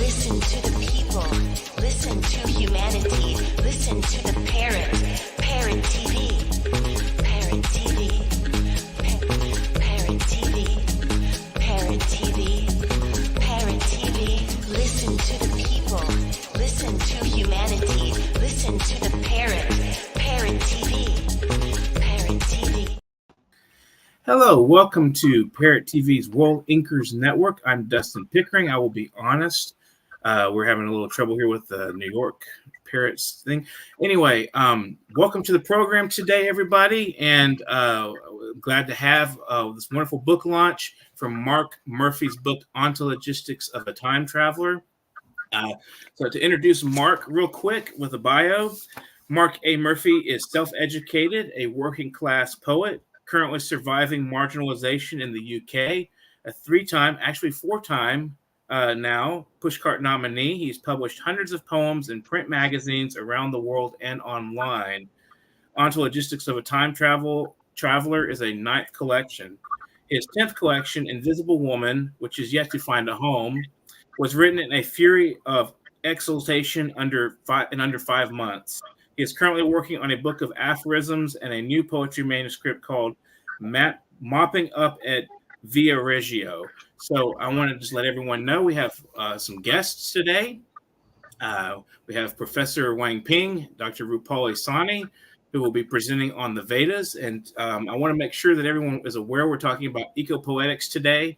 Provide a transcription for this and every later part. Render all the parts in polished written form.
Listen to the people. Listen to humanity. Listen to the parrot. Parrot TV. Parrot TV. Parrot TV. Parrot TV. Parrot TV. Listen to the people. Listen to humanity. Listen to the parrot. Parrot TV. Parrot TV. Hello, welcome to Parrot TV's World Inkers Network. I'm Dustin Pickering. I will be honest. We're having a little trouble here with the New York Parrots thing. Anyway, welcome to the program today, everybody. And glad to have this wonderful book launch from Mark Murphy's book, Ontologistics of a Time Traveler. So to introduce Mark real quick with a bio, Mark A. Murphy is self-educated, a working-class poet, currently surviving marginalization in the UK, a three-time, actually four-time now Pushcart nominee. He's published hundreds of poems in print magazines around the world and online. Ontologistics of a Time Traveler is a ninth collection. His 10th collection, Invisible Woman, which is yet to find a home, was written in a fury of exultation in under 5 months. He is currently working on a book of aphorisms and a new poetry manuscript called Mopping Up at Via Reggio. So I want to just let everyone know we have some guests today. We have Professor Wang Ping, Dr. Rupali Sani, who will be presenting on the Vedas. And I want to make sure that everyone is aware we're talking about eco-poetics today.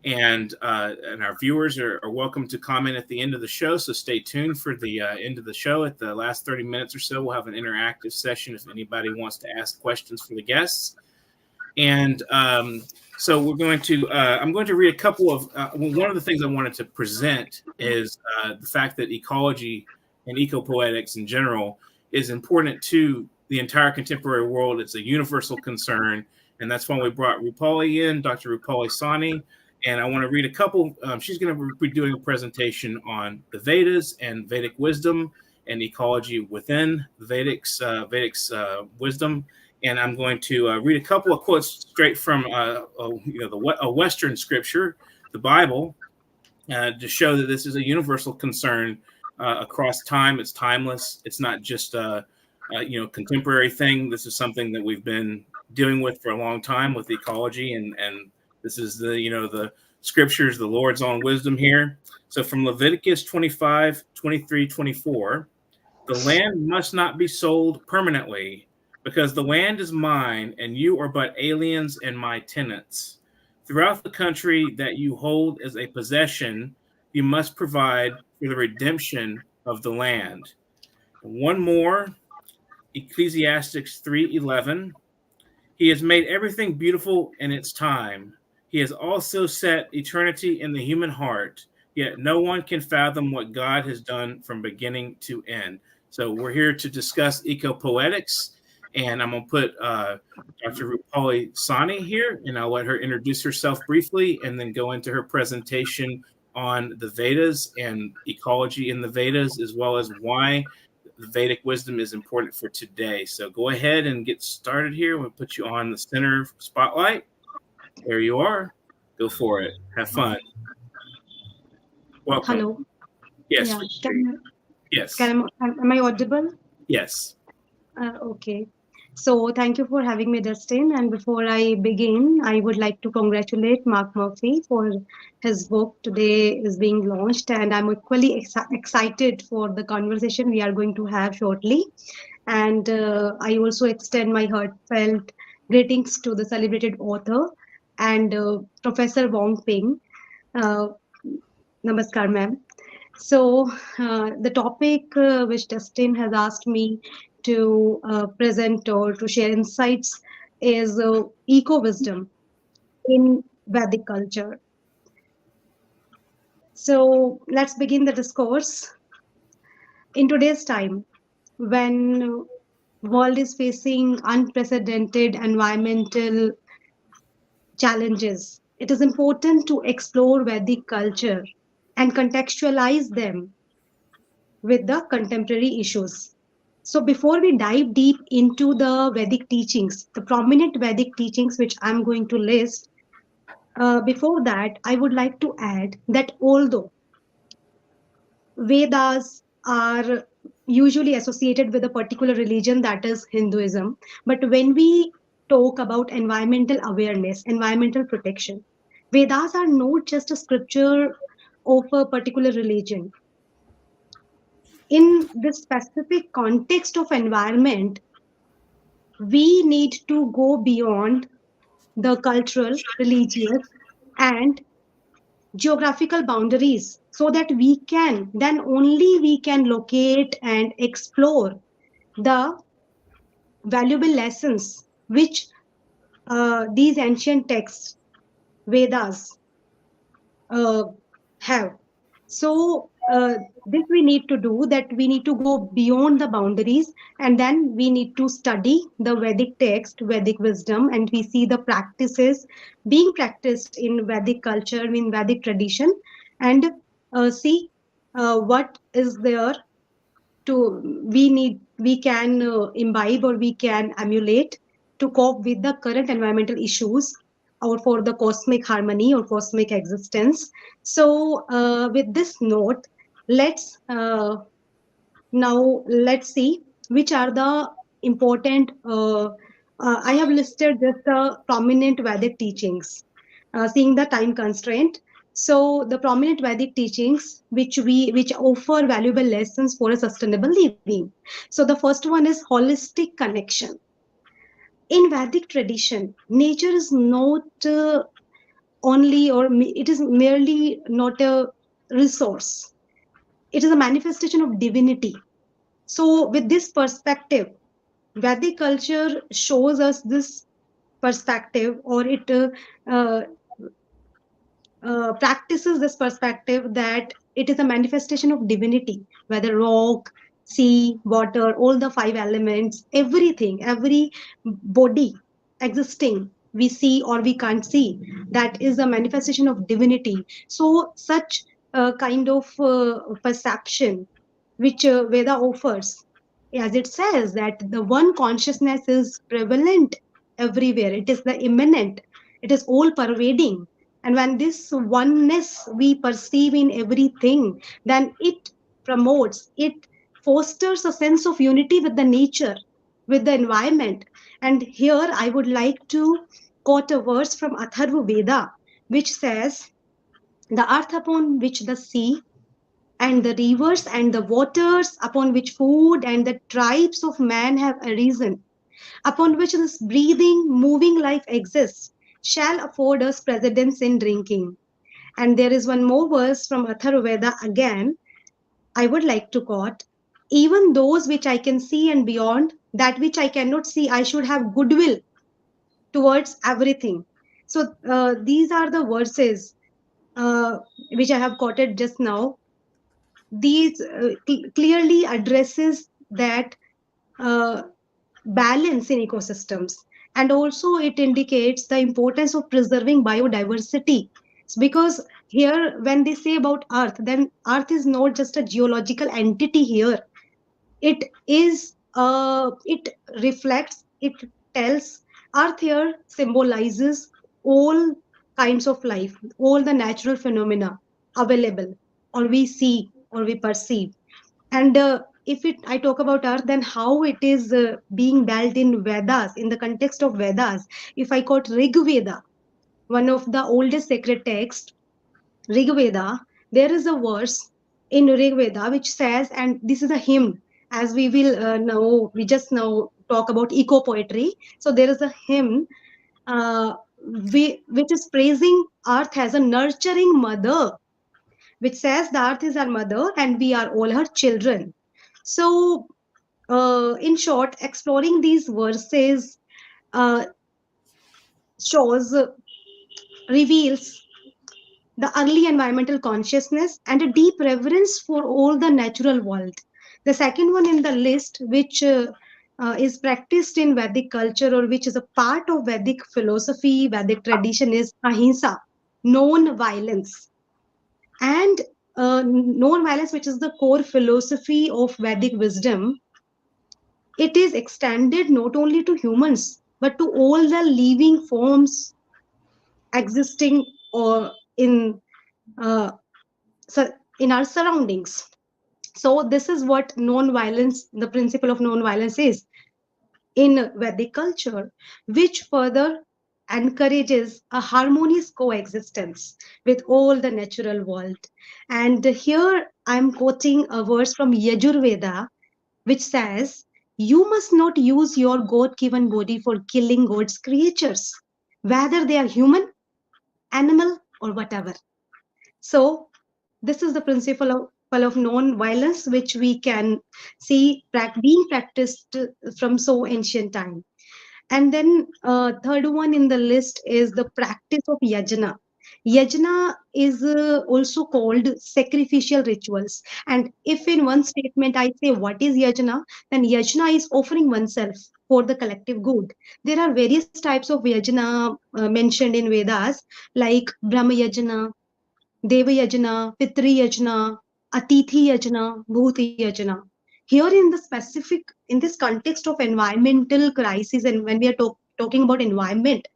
And our viewers are welcome to comment at the end of the show. So stay tuned for the end of the show. At the last 30 minutes or so, we'll have an interactive session if anybody wants to ask questions for the guests. And so we're going to, I'm going to read a couple of, one of the things I wanted to present is the fact that ecology and eco-poetics in general is important to the entire contemporary world. It's a universal concern. And that's why we brought Rupali in, Dr. Rupali Sani. And I want to read a couple. She's going to be doing a presentation on the Vedas and Vedic wisdom and ecology within the Vedic wisdom. And I'm going to read a couple of quotes straight from a Western scripture, the Bible, to show that this is a universal concern across time. It's timeless. It's not just a contemporary thing. This is something that we've been dealing with for a long time with ecology, and this is the scriptures, the Lord's own wisdom here. So from Leviticus 25, 23, 24, the land must not be sold permanently, because the land is mine, and you are but aliens and my tenants. Throughout the country that you hold as a possession, you must provide for the redemption of the land. One more, Ecclesiastes 3:11. He has made everything beautiful in its time. He has also set eternity in the human heart, yet no one can fathom what God has done from beginning to end. So we're here to discuss eco-poetics, and I'm going to put Dr. Rupali Sani here, and I'll let her introduce herself briefly and then go into her presentation on the Vedas and ecology in the Vedas, as well as why the Vedic wisdom is important for today. So go ahead and get started here. We'll put you on the center spotlight. There you are. Go for it. Have fun. Welcome. Hello. Yes. Yeah. Yes. Am I audible? Yes. Okay. So thank you for having me, Dustin. And before I begin, I would like to congratulate Mark Murphy for his book today is being launched. And I'm equally excited for the conversation we are going to have shortly. And I also extend my heartfelt greetings to the celebrated author and Professor Wang Ping. Namaskar, ma'am. So the topic which Dustin has asked me to present or to share insights is eco-wisdom in Vedic culture. So let's begin the discourse. In today's time, when the world is facing unprecedented environmental challenges, it is important to explore Vedic culture and contextualize them with the contemporary issues. So before we dive deep into the Vedic teachings, the prominent Vedic teachings which I'm going to list, before that, I would like to add that although Vedas are usually associated with a particular religion, that is Hinduism. But when we talk about environmental awareness, environmental protection, Vedas are not just a scripture of a particular religion. In this specific context of environment, we need to go beyond the cultural, religious, and geographical boundaries so that we can, then only we can locate and explore the valuable lessons which these ancient texts, Vedas, uh, have. So this we need to do, that we need to go beyond the boundaries, and then we need to study the Vedic text, Vedic wisdom, and we see the practices being practiced in Vedic culture, in Vedic tradition, and see what is there to we can imbibe or we can emulate to cope with the current environmental issues or for the cosmic harmony or cosmic existence. So with this note, let's now let's see which are the important I have listed just the prominent Vedic teachings, seeing the time constraint. So the prominent Vedic teachings which offer valuable lessons for a sustainable living. So the first one is holistic connection. In Vedic tradition, nature is not only it is merely not a resource. It is a manifestation of divinity. So with this perspective, Vedic culture shows us this perspective, or it uh, practices this perspective that it is a manifestation of divinity, whether rock, sea, water, all the five elements, everything, every body existing, we see or we can't see, that is a manifestation of divinity. So, such kind of perception which Veda offers, as it says that the one consciousness is prevalent everywhere, it is the immanent, it is all pervading, and when this oneness we perceive in everything, then it promotes, it fosters a sense of unity with the nature, with the environment. And here I would like to quote a verse from Atharva Veda, which says, the earth upon which the sea and the rivers and the waters upon which food and the tribes of man have arisen, upon which this breathing, moving life exists, shall afford us precedence in drinking. And there is one more verse from Atharvaveda again, I would like to quote, even those which I can see and beyond, that which I cannot see, I should have goodwill towards everything. So these are the verses uh, which I have quoted just now. These clearly addresses that uh, balance in ecosystems, and also it indicates the importance of preserving biodiversity. Because here when they say about earth, then earth is not just a geological entity here, it is it reflects, it tells, earth here symbolizes all kinds of life, all the natural phenomena available, or we see or we perceive. And if it, I talk about earth, then how it is being dealt in Vedas, in the context of Vedas. If I quote Rig Veda, one of the oldest sacred texts, Rig Veda, there is a verse in Rig Veda which says, and this is a hymn, as we will now, we just now talk about eco poetry. So there is a hymn uh, which is praising earth as a nurturing mother, which says the earth is our mother and we are all her children. So, in short, exploring these verses uh, shows, reveals the early environmental consciousness and a deep reverence for all the natural world. The second one in the list, which is practiced in Vedic culture or which is a part of Vedic philosophy, Vedic tradition, is ahimsa, non-violence. And non-violence, which is the core philosophy of Vedic wisdom, it is extended not only to humans but to all the living forms existing or in uh, in our surroundings. So this is what non-violence, the principle of non-violence is in Vedic culture, which further encourages a harmonious coexistence with all the natural world. And here I'm quoting a verse from Yajurveda, which says, "You must not use your God given body for killing God's creatures, whether they are human, animal, or whatever." So, this is the principle of non-violence, which we can see being practiced from so ancient time. And then third one in the list is the practice of yajna. Yajna is also called sacrificial rituals. And if in one statement I say what is yajna, then yajna is offering oneself for the collective good. There are various types of yajna mentioned in Vedas, like Brahma yajna, Deva yajna, Pitri yajna, Atithi yajna, Bhuti yajna. Here in the specific, in this context of environmental crisis, and when we are talking about environment,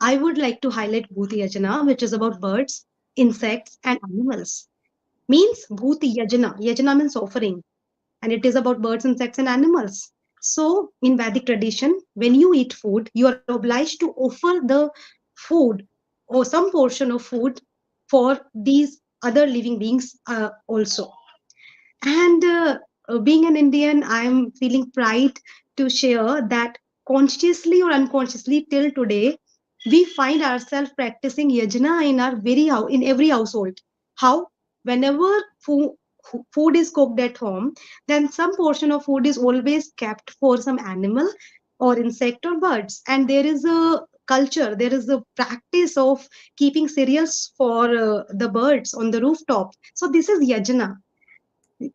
I would like to highlight Bhuti yajna, which is about birds, insects, and animals. Means Bhuti yajna. Yajna means offering, and it is about birds, insects, and animals. So, in Vedic tradition, when you eat food, you are obliged to offer the food or some portion of food for these other living beings also. And being an Indian, I'm feeling pride to share that consciously or unconsciously till today, we find ourselves practicing yajna in our in every household. How? Whenever food is cooked at home, then some portion of food is always kept for some animal or insect or birds. And there is a culture, there is a practice of keeping cereals for the birds on the rooftop. So this is yajna,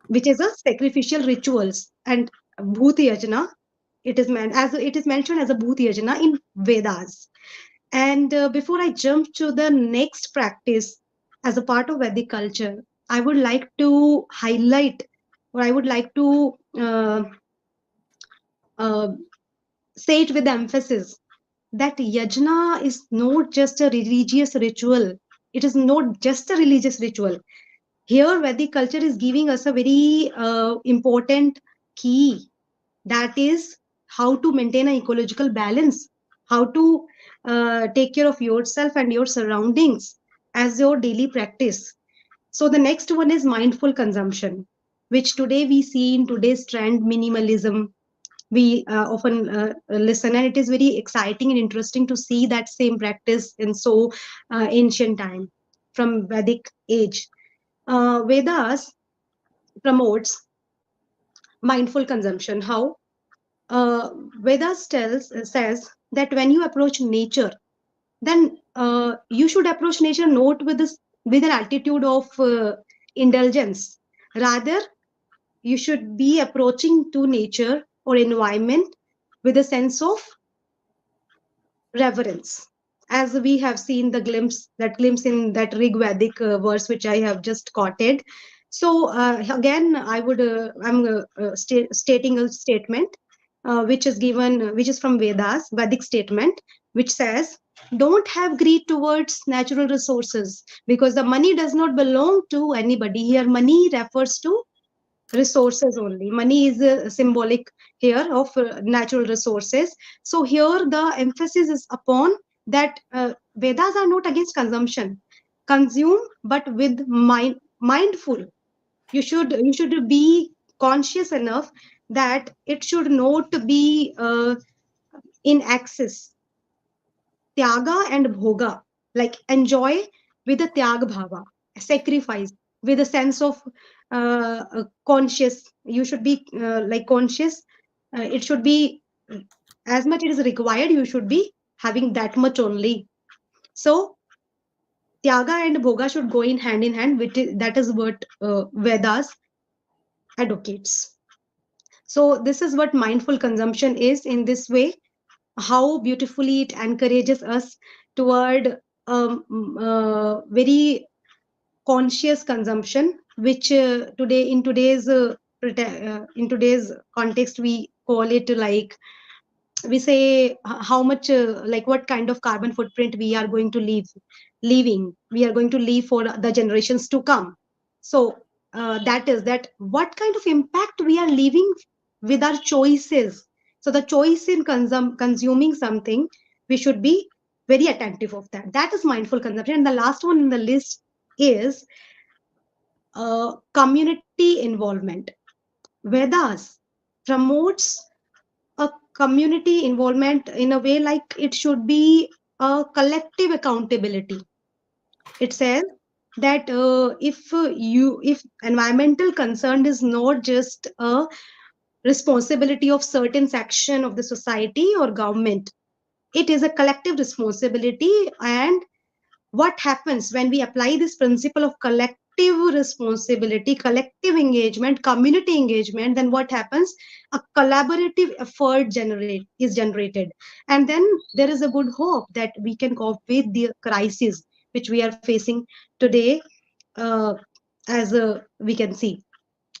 which is a sacrificial rituals. And bhuti yajna, it is mentioned as a bhuti yajna in Vedas. And before I jump to the next practice as a part of Vedic culture, I would like to highlight, or I would like to uh, say it with emphasis, that yajna is not just a religious ritual. It is not just a religious ritual. Here, Vedic culture is giving us a very important key, that is how to maintain an ecological balance, how to take care of yourself and your surroundings as your daily practice. So, the next one is mindful consumption, which today we see in today's trend minimalism. We often listen, and it is very exciting and interesting to see that same practice in so ancient time from Vedic age. Vedas promotes mindful consumption. How? Uh, Vedas says that when you approach nature, then you should approach nature not with an attitude of indulgence. Rather, you should be approaching to nature or environment with a sense of reverence, as we have seen that glimpse in that Rig Vedic verse which I have just quoted. So again, I'm stating a statement which is from Vedas, Vedic statement, which says, "Don't have greed towards natural resources, because the money does not belong to anybody." Here, money refers to resources only. Money is symbolic here of natural resources. So here the emphasis is upon that Vedas are not against consumption. Consume, but with mindful. You should be conscious enough that it should not be in excess. Tyaga and bhoga, like enjoy with a tyag bhava, sacrifice with a sense of conscious. You should be like conscious. It should be as much it is required. You should be having that much only. So tyaga and bhoga should go in hand, that is what Vedas advocates. So this is what mindful consumption is. In this way, how beautifully it encourages us toward very conscious consumption, which in today's context we call it like, we say how much like what kind of carbon footprint we are going to leave for the generations to come. So that is that what kind of impact we are leaving with our choices. So the choice in consuming something, we should be very attentive of that. That is mindful consumption. And the last one in the list is community involvement. Vedas promotes a community involvement in a way like it should be a collective accountability. It says that if environmental concern is not just a responsibility of certain section of the society or government, it is a collective responsibility. And what happens when we apply this principle of collective responsibility, collective engagement, community engagement, then what happens? A collaborative effort is generated. And then there is a good hope that we can cope with the crisis which we are facing today, uh, as we can see.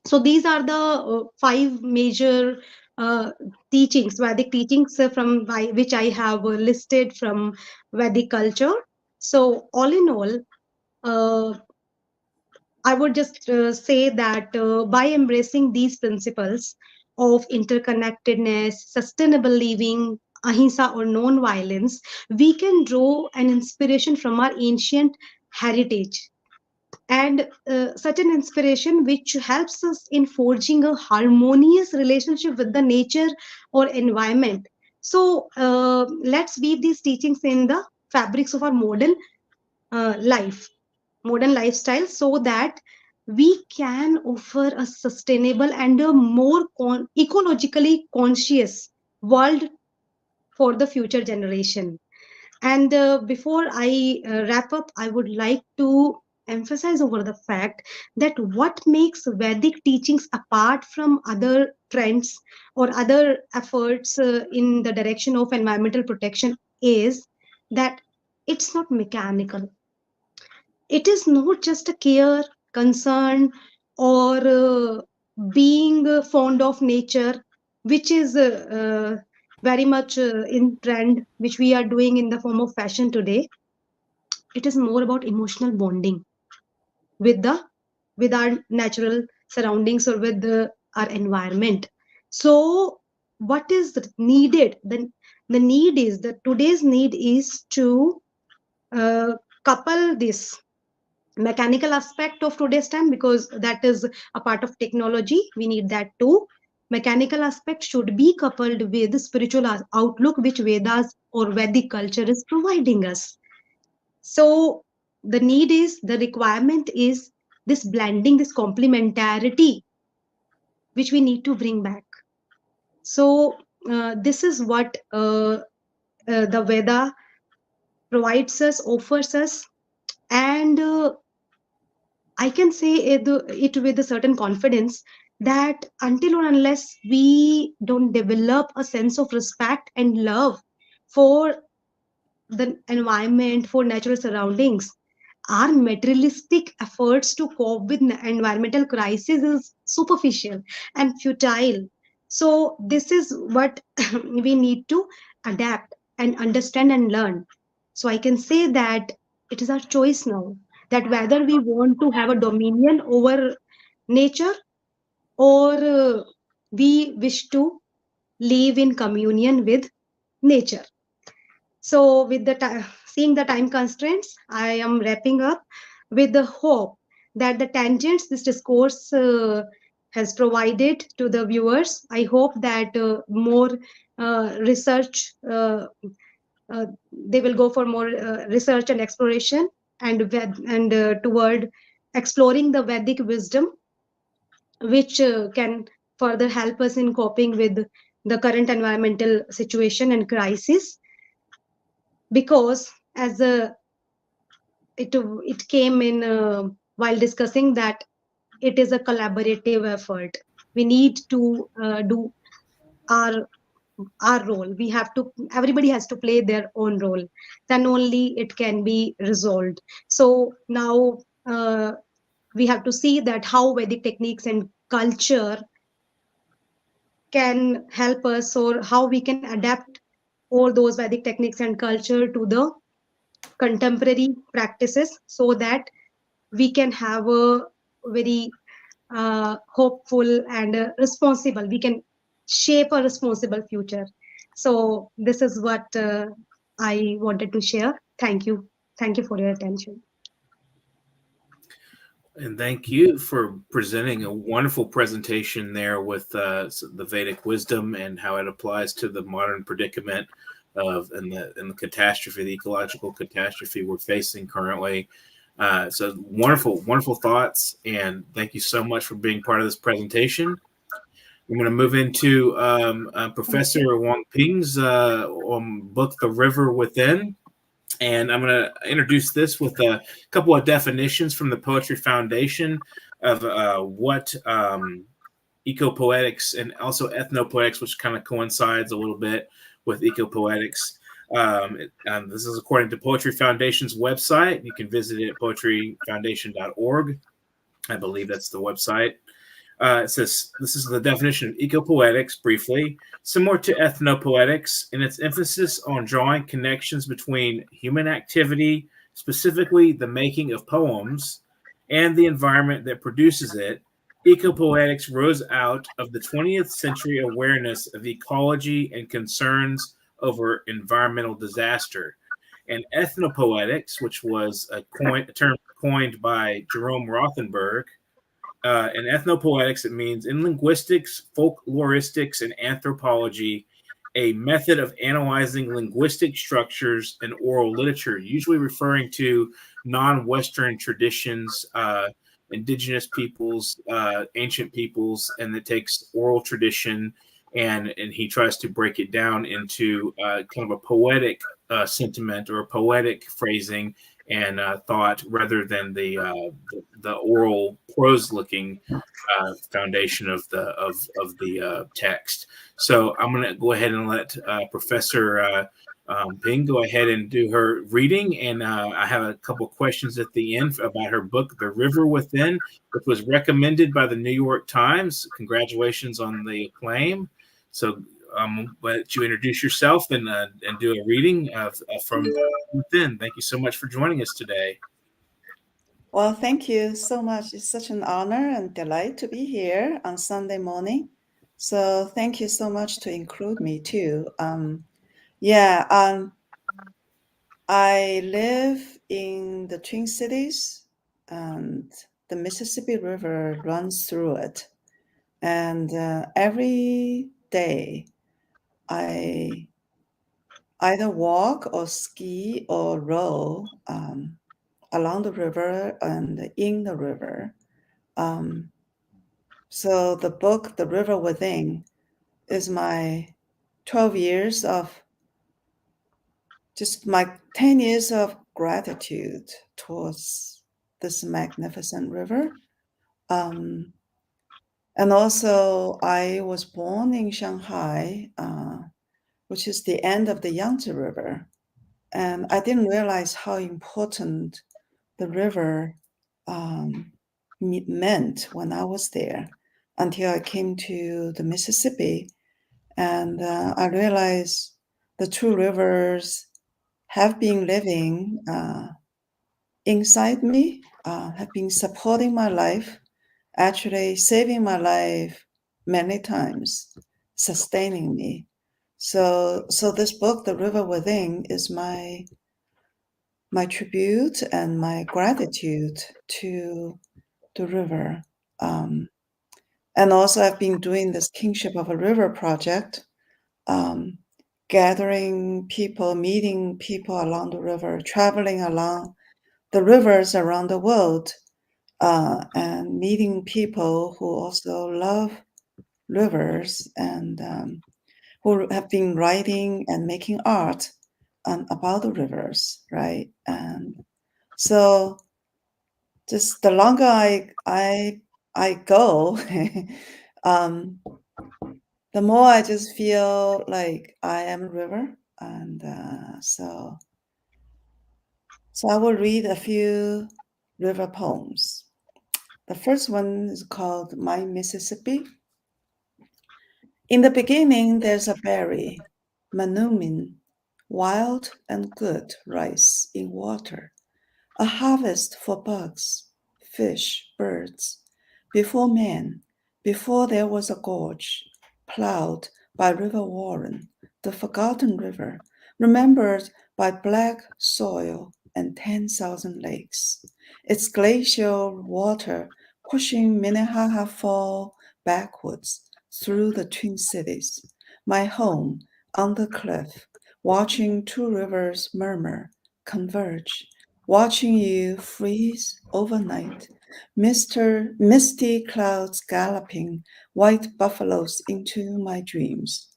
So these are the five major uh, teachings, Vedic teachings, which I have listed from Vedic culture. So all in all, uh, I would just say that by embracing these principles of interconnectedness, sustainable living, ahimsa or non-violence, we can draw an inspiration from our ancient heritage, and such an inspiration which helps us in forging a harmonious relationship with the nature or environment. So let's weave these teachings in the fabrics of our life, modern lifestyle, so that we can offer a sustainable and a more ecologically conscious world for the future generation. And before I wrap up, I would like to emphasize over the fact that what makes Vedic teachings apart from other trends or other efforts in the direction of environmental protection is that it's not mechanical. It is not just a care, concern, or being fond of nature, which is very much in trend, which we are doing in the form of fashion today. It is more about emotional bonding with the with our natural surroundings or with our environment. So what is needed? The need is that today's need is to couple this mechanical aspect of today's time, because that is a part of technology, we need that too. Mechanical aspect should be coupled with the spiritual outlook which Vedas or Vedic culture is providing us. So the requirement is this blending, this complementarity which we need to bring back. So this is what the Veda provides us, offers us. And I can say it with a certain confidence that until or unless we don't develop a sense of respect and love for the environment, for natural surroundings, our materialistic efforts to cope with environmental crisis is superficial and futile. So this is what we need to adapt and understand and learn. So I can say that it is our choice now, that whether we want to have a dominion over nature, or we wish to live in communion with nature. So, with seeing the time constraints, I am wrapping up with the hope that the tangents this discourse has provided to the viewers. I hope that more research, they will go for more research and exploration, and toward exploring the Vedic wisdom, which can further help us in coping with the current environmental situation and crisis. Because as it came in while discussing that it is a collaborative effort, we need to do our our role. We have to, everybody has to play their own role, then only it can be resolved. So now we have to see that how Vedic techniques and culture can help us, or how we can adapt all those Vedic techniques and culture to the contemporary practices, so that we can have a very hopeful and responsible. We can shape a responsible future. So this is what I wanted to share. Thank you. Thank you for your attention. And thank you for presenting a wonderful presentation there with the Vedic wisdom and how it applies to the modern predicament of and the catastrophe, the ecological catastrophe we're facing currently. So wonderful thoughts, and thank you so much for being part of this presentation. I'm going to move into Professor Wang Ping's book, The River Within. And I'm going to introduce this with a couple of definitions from the Poetry Foundation of what ecopoetics and also ethnopoetics, which kind of coincides a little bit with ecopoetics. This is according to Poetry Foundation's website. You can visit it at poetryfoundation.org. I believe that's the website. It says, this is the definition of ecopoetics, briefly, similar to ethnopoetics in its emphasis on drawing connections between human activity, specifically the making of poems, and the environment that produces it. Ecopoetics rose out of the 20th century awareness of ecology and concerns over environmental disaster. And ethnopoetics, which was a term coined by Jerome Rothenberg, in ethnopoetics, it means in linguistics, folkloristics, and anthropology, a method of analyzing linguistic structures in oral literature, usually referring to non-Western traditions, indigenous peoples, ancient peoples, and it takes oral tradition and he tries to break it down into kind of a poetic sentiment or a poetic phrasing and thought rather than the oral prose-looking foundation of the text. So I'm going to go ahead and let Professor Ping go ahead and do her reading, and I have a couple questions at the end about her book, The River Within, which was recommended by the New York Times. Congratulations on the acclaim. So let you introduce yourself and do a reading from Within. Thank you so much for joining us today. Well, thank you so much. It's such an honor and delight to be here on Sunday morning. So thank you so much to include me too. I live in the Twin Cities, and the Mississippi River runs through it. And every day I either walk or ski or row along the river and in the river. So the book, The River Within, is my 12 years of just my 10 years of gratitude towards this magnificent river. And also I was born in Shanghai, which is the end of the Yangtze River. And I didn't realize how important the river meant when I was there until I came to the Mississippi. And I realized the two rivers have been living inside me, have been supporting my life, actually saving my life many times, sustaining me. So this book, The River Within, is my tribute and my gratitude to the river. And also I've been doing this Kingship of a River project, gathering people, meeting people along the river, traveling along the rivers around the world, and meeting people who also love rivers and who have been writing and making art about the rivers, right? And so just the longer I go, the more I just feel like I am a river. And so I will read a few river poems. The first one is called My Mississippi. In the beginning, there's a berry, manumin, wild and good rice in water, a harvest for bugs, fish, birds, before man, before there was a gorge, plowed by River Warren, the forgotten river, remembered by black soil and 10,000 lakes, its glacial water pushing Minnehaha Fall backwards through the Twin Cities, my home on the cliff, watching two rivers murmur, converge, watching you freeze overnight, misty clouds galloping white buffaloes into my dreams.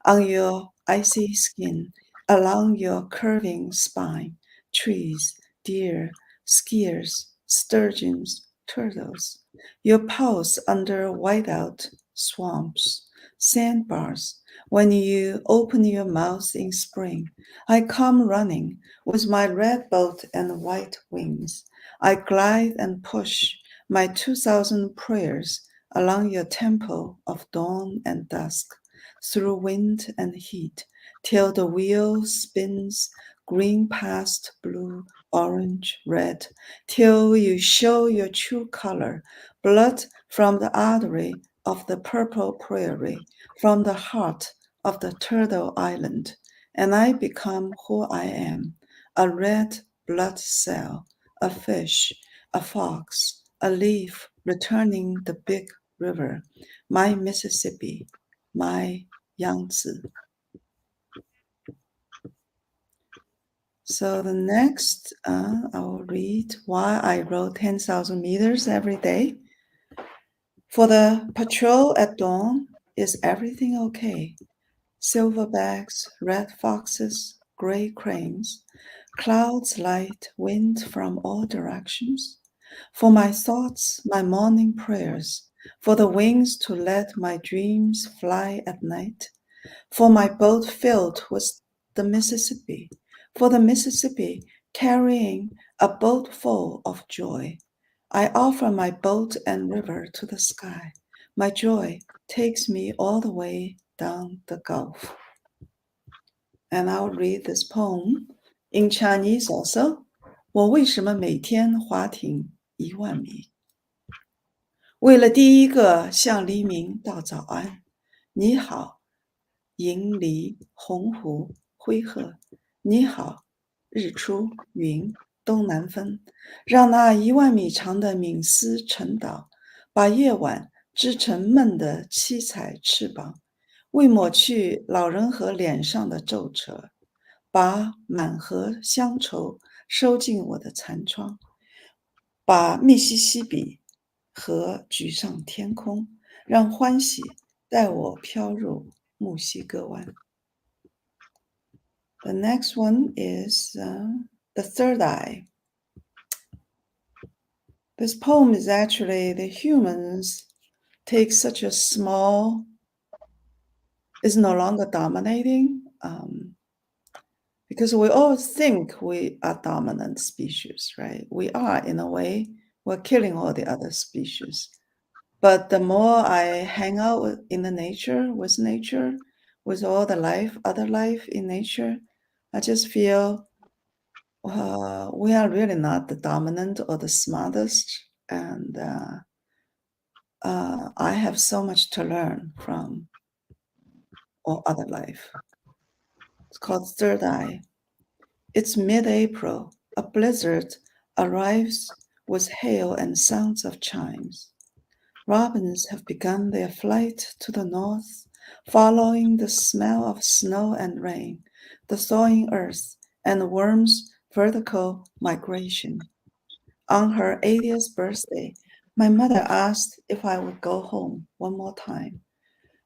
On your icy skin, along your curving spine, trees, deer, skiers, sturgeons, turtles. Your pulse under whiteout swamps, sandbars. When you open your mouth in spring, I come running with my red boat and white wings. I glide and push my 2,000 prayers along your temple of dawn and dusk, through wind and heat, till the wheel spins green past blue, orange, red, till you show your true color, blood from the artery of the purple prairie, from the heart of the turtle island, and I become who I am, a red blood cell, a fish, a fox, a leaf returning the big river, my Mississippi, my Yangtze. So the next, I will read why I rode 10,000 meters every day. For the patrol at dawn, is everything okay? Silverbacks, red foxes, gray cranes, clouds light, wind from all directions. For my thoughts, my morning prayers, for the wings to let my dreams fly at night, for my boat filled with the Mississippi, for the Mississippi carrying a boat full of joy. I offer my boat and river to the sky. My joy takes me all the way down the Gulf. And I'll read this poem in Chinese also. 我为什么每天划艇10000米？为了第一个向黎明道早安。你好，银离鸿鹄灰鹤。你好，日出云东南风。让那10000米长的冥思沉岛，把夜晚织成梦的七彩翅膀，为抹去老人河脸上的皱褶，把满河乡愁收进我的残窗，把密西西比河举上天空，让欢喜带我飘入墨西哥湾。The next one is The Third Eye. This poem is actually the humans take such a small, is no longer dominating, because we all think we are dominant species, right? We are, in a way, we're killing all the other species. But the more I hang out in the nature, with all the life, other life in nature, I just feel we are really not the dominant or the smartest, and I have so much to learn from all other life. It's called Third Eye. It's mid-April. A blizzard arrives with hail and sounds of chimes. Robins have begun their flight to the north, following the smell of snow and rain, the thawing earth, and worms' vertical migration. On her 80th birthday, my mother asked if I would go home one more time.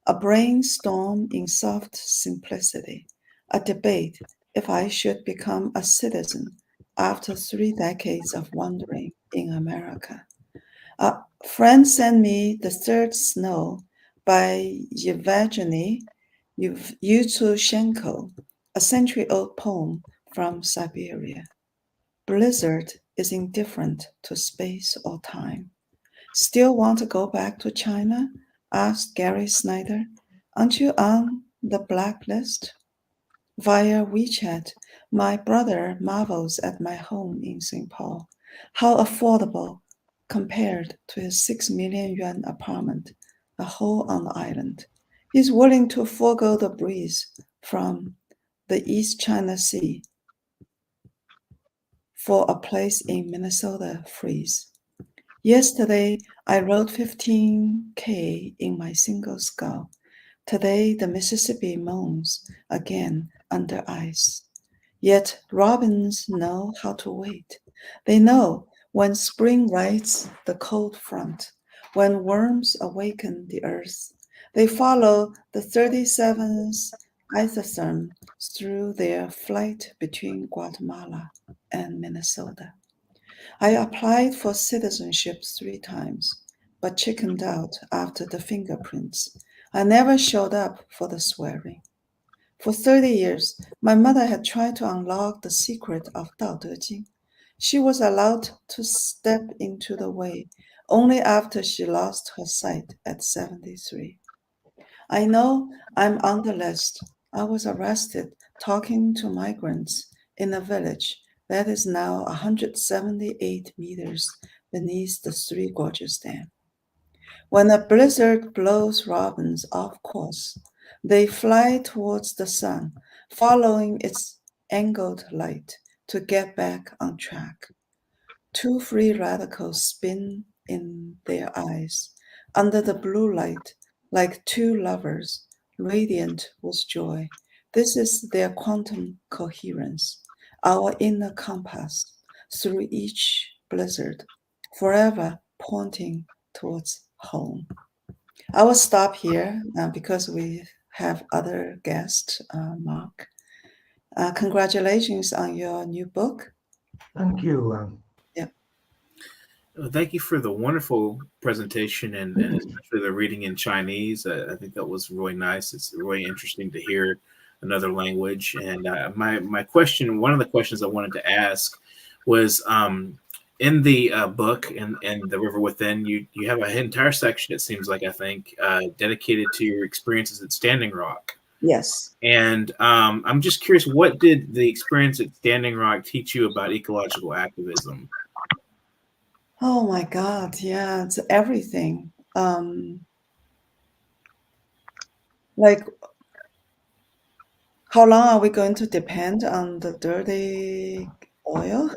A brainstorm in soft simplicity, a debate if I should become a citizen after 3 decades of wandering in America. A friend sent me The Third Snow by Yevgeny Yutushenko, a century-old poem from Siberia. Blizzard is indifferent to space or time. Still want to go back to China? Asked Gary Snyder. Aren't you on the blacklist? Via WeChat, my brother marvels at my home in St. Paul. How affordable compared to his 6 million yuan apartment, a hole on the island. He's willing to forego the breeze from the East China Sea for a place in Minnesota freeze. Yesterday, I rode 15K in my single scull. Today, the Mississippi moans again under ice. Yet robins know how to wait. They know when spring rides the cold front, when worms awaken the earth. They follow the 37th isotherm through their flight between Guatemala and Minnesota. I applied for citizenship 3 times, but chickened out after the fingerprints. I never showed up for the swearing. For 30 years, my mother had tried to unlock the secret of Dao De Jing. She was allowed to step into the way only after she lost her sight at 73. I know I'm on the list. I was arrested talking to migrants in a village that is now 178 meters beneath the Three Gorges Dam. When a blizzard blows robins off course, they fly towards the sun, following its angled light to get back on track. 2 free radicals spin in their eyes under the blue light like 2 lovers, radiant with joy. This is their quantum coherence, our inner compass through each blizzard, forever pointing towards home. I will stop here because we have other guests, Mark. Congratulations on your new book. Thank you. Thank you for the wonderful presentation and especially the reading in Chinese. I think that was really nice. It's really interesting to hear another language. And my question, one of the questions I wanted to ask was in the book and The River Within, you have an entire section, it seems like, I think, dedicated to your experiences at Standing Rock. Yes. And I'm just curious, what did the experience at Standing Rock teach you about ecological activism? Oh my God, yeah, it's everything. Like, how long are we going to depend on the dirty oil,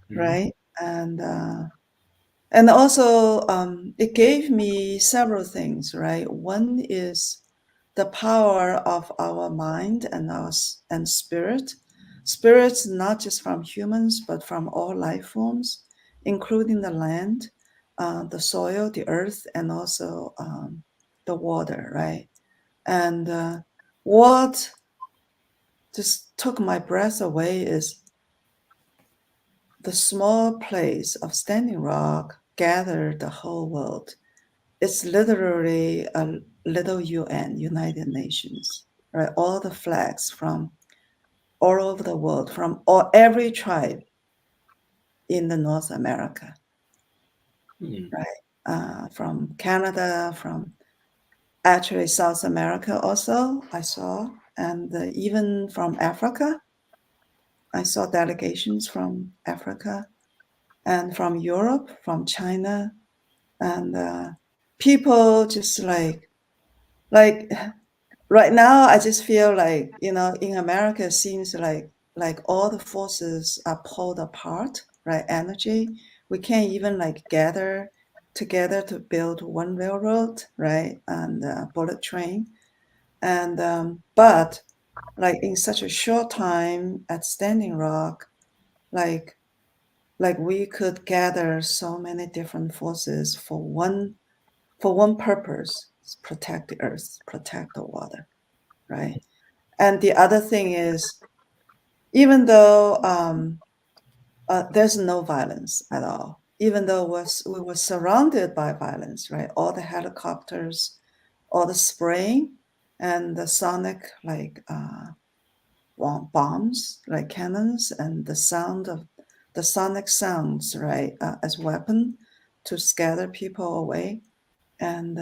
right? And also, it gave me several things, right? One is the power of our mind and spirit. Spirits not just from humans, but from all life forms, including the land, the soil, the earth, and also the water, right? And what just took my breath away is the small place of Standing Rock gathered the whole world. It's literally a little UN, United Nations, right? All the flags from all over the world, from every tribe in the North America, right? From Canada, from actually South America also, I saw, and even from Africa. I saw delegations from Africa and from Europe, from China, and people just like right now, I just feel like, in America, it seems like all the forces are pulled apart, right? Energy. We can't even like gather together to build one railroad, right? And bullet train. And but like in such a short time at Standing Rock, like we could gather so many different forces for one purpose: protect the earth, protect the water, right? And the other thing is, even though there's no violence at all, even though we were surrounded by violence, right? All the helicopters, all the spraying, and the sonic bombs, like cannons, and the sound of the sonic sounds, right, as weapon to scatter people away, and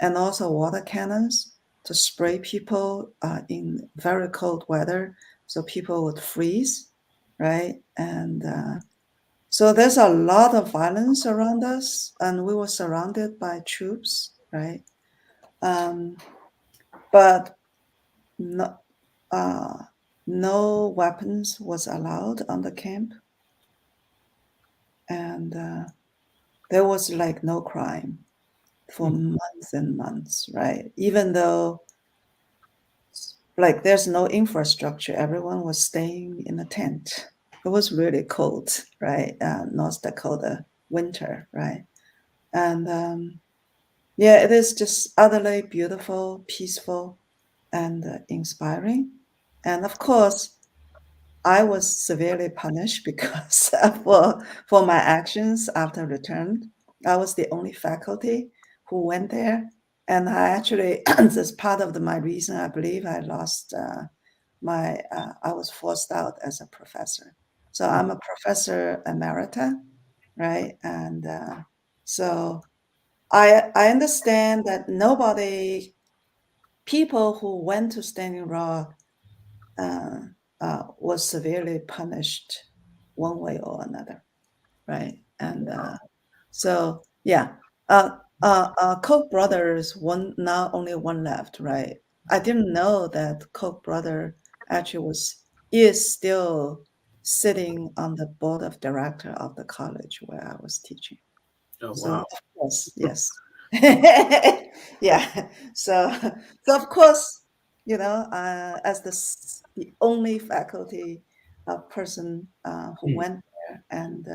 also water cannons to spray people in very cold weather, so people would freeze, right? And So there's a lot of violence around us, and we were surrounded by troops, right? But no, no weapons was allowed on the camp, and there was like no crime for months and months, right? Even though like there's no infrastructure, everyone was staying in a tent. It was really cold, right? North Dakota winter, right? And yeah, it is just utterly beautiful, peaceful, and inspiring. And of course, I was severely punished because for my actions after return. I was the only faculty who went there, and I actually that's part of my reason. I believe I lost I was forced out as a professor. So I'm a professor emerita, right? And so I understand that people who went to Standing Rock uh, was severely punished one way or another, right? And so yeah, Koch brothers now only one left, right? I didn't know that Koch brother actually is still sitting on the board of director of the college where I was teaching. Oh So wow. of course, yes. Yeah. So of course, as the only faculty person who Mm. went there, and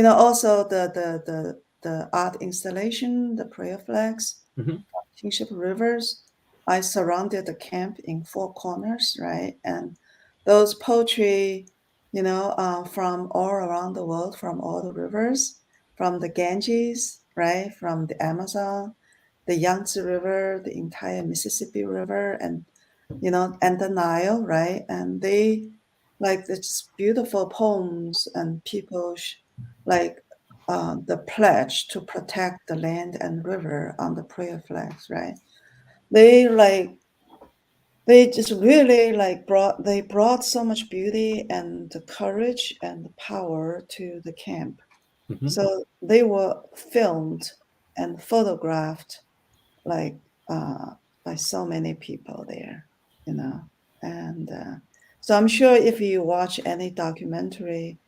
also the art installation, the prayer flags, Mhm. Kingship Rivers. I surrounded the camp in four corners, right? And those poetry, from all around the world, from all the rivers, from the Ganges, right? From the Amazon, the Yangtze River, the entire Mississippi River, and the Nile, right? And they like this beautiful poems and people like the pledge to protect the land and river on the prayer flags, right? They like they just really brought so much beauty and the courage and the power to the camp. Mhm. So they were filmed and photographed like by so many people there, and so I'm sure if you watch any documentary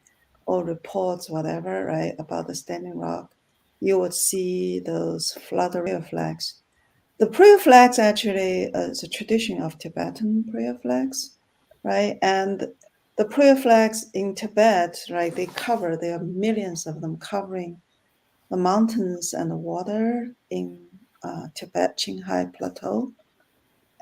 or reports, whatever, right, about the Standing Rock, you would see those fluttering flags. The prayer flags actually is a tradition of Tibetan prayer flags, right? And the prayer flags in Tibet, right, there are millions of them covering the mountains and the water in Tibet, Qinghai Plateau.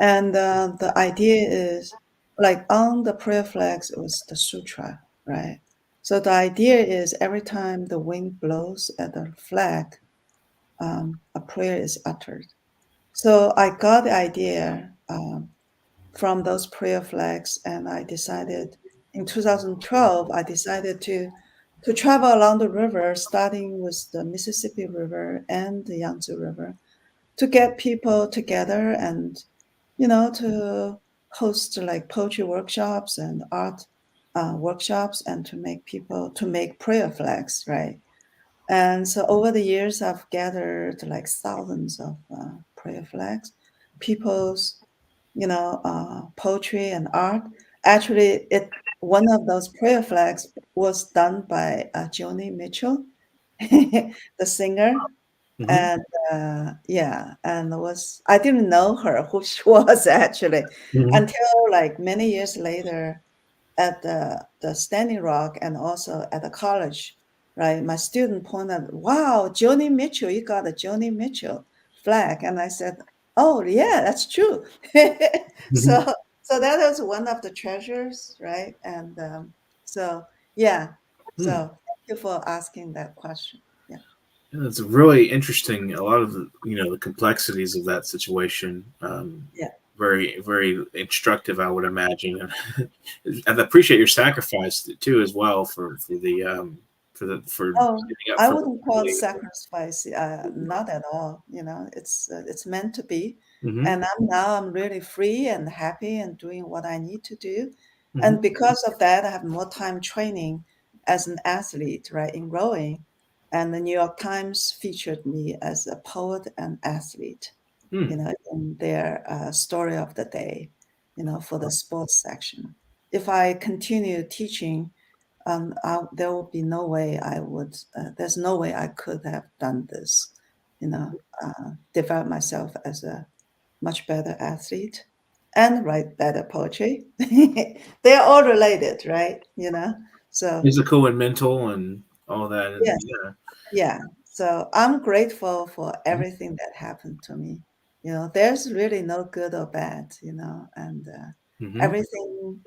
And the idea is like on the prayer flags, it was the sutra, right? So the idea is every time the wind blows at the flag, a prayer is uttered. So I got the idea from those prayer flags, and I decided in 2012, I decided to travel along the river, starting with the Mississippi River and the Yangtze River, to get people together and to host like poetry workshops and art workshops, and to make prayer flags, right? And so over the years, I've gathered like thousands of prayer flags, people's poetry and art. Actually, one of those prayer flags was done by Joni Mitchell, the singer, Mhm. and yeah, and I didn't know her who she was actually Mhm. until like many years later at the Standing Rock and also at the college, right? My student pointed, "Wow, Joni Mitchell, you got a Joni Mitchell flag," and I said, "Oh yeah, that's true." Mhm. so so that was one of the treasures, right? And so yeah, so Hmm. thank you for asking that question. Yeah, Yeah, it's really interesting. A lot of the complexities of that situation. yeah. Very, very instructive, I would imagine. And I appreciate your sacrifice too, as well, for Oh, standing up I for. wouldn't call it sacrifice. Not at all. It's meant to be, Hmm. and I'm really free and happy and doing what I need to do, Hmm. and because of that, I have more time training as an athlete, right, in rowing. And the New York Times featured me as a poet and athlete, you know, in their story of the day, you know, for the sports section. If I continue teaching, there will be no way I would, there's no way I could have done this, you know, develop myself as a much better athlete and write better poetry. They're all related, right? You know, so physical and mental and all that. And yes, yeah. So I'm grateful for everything that happened to me. You know, there's really no good or bad, you know, and everything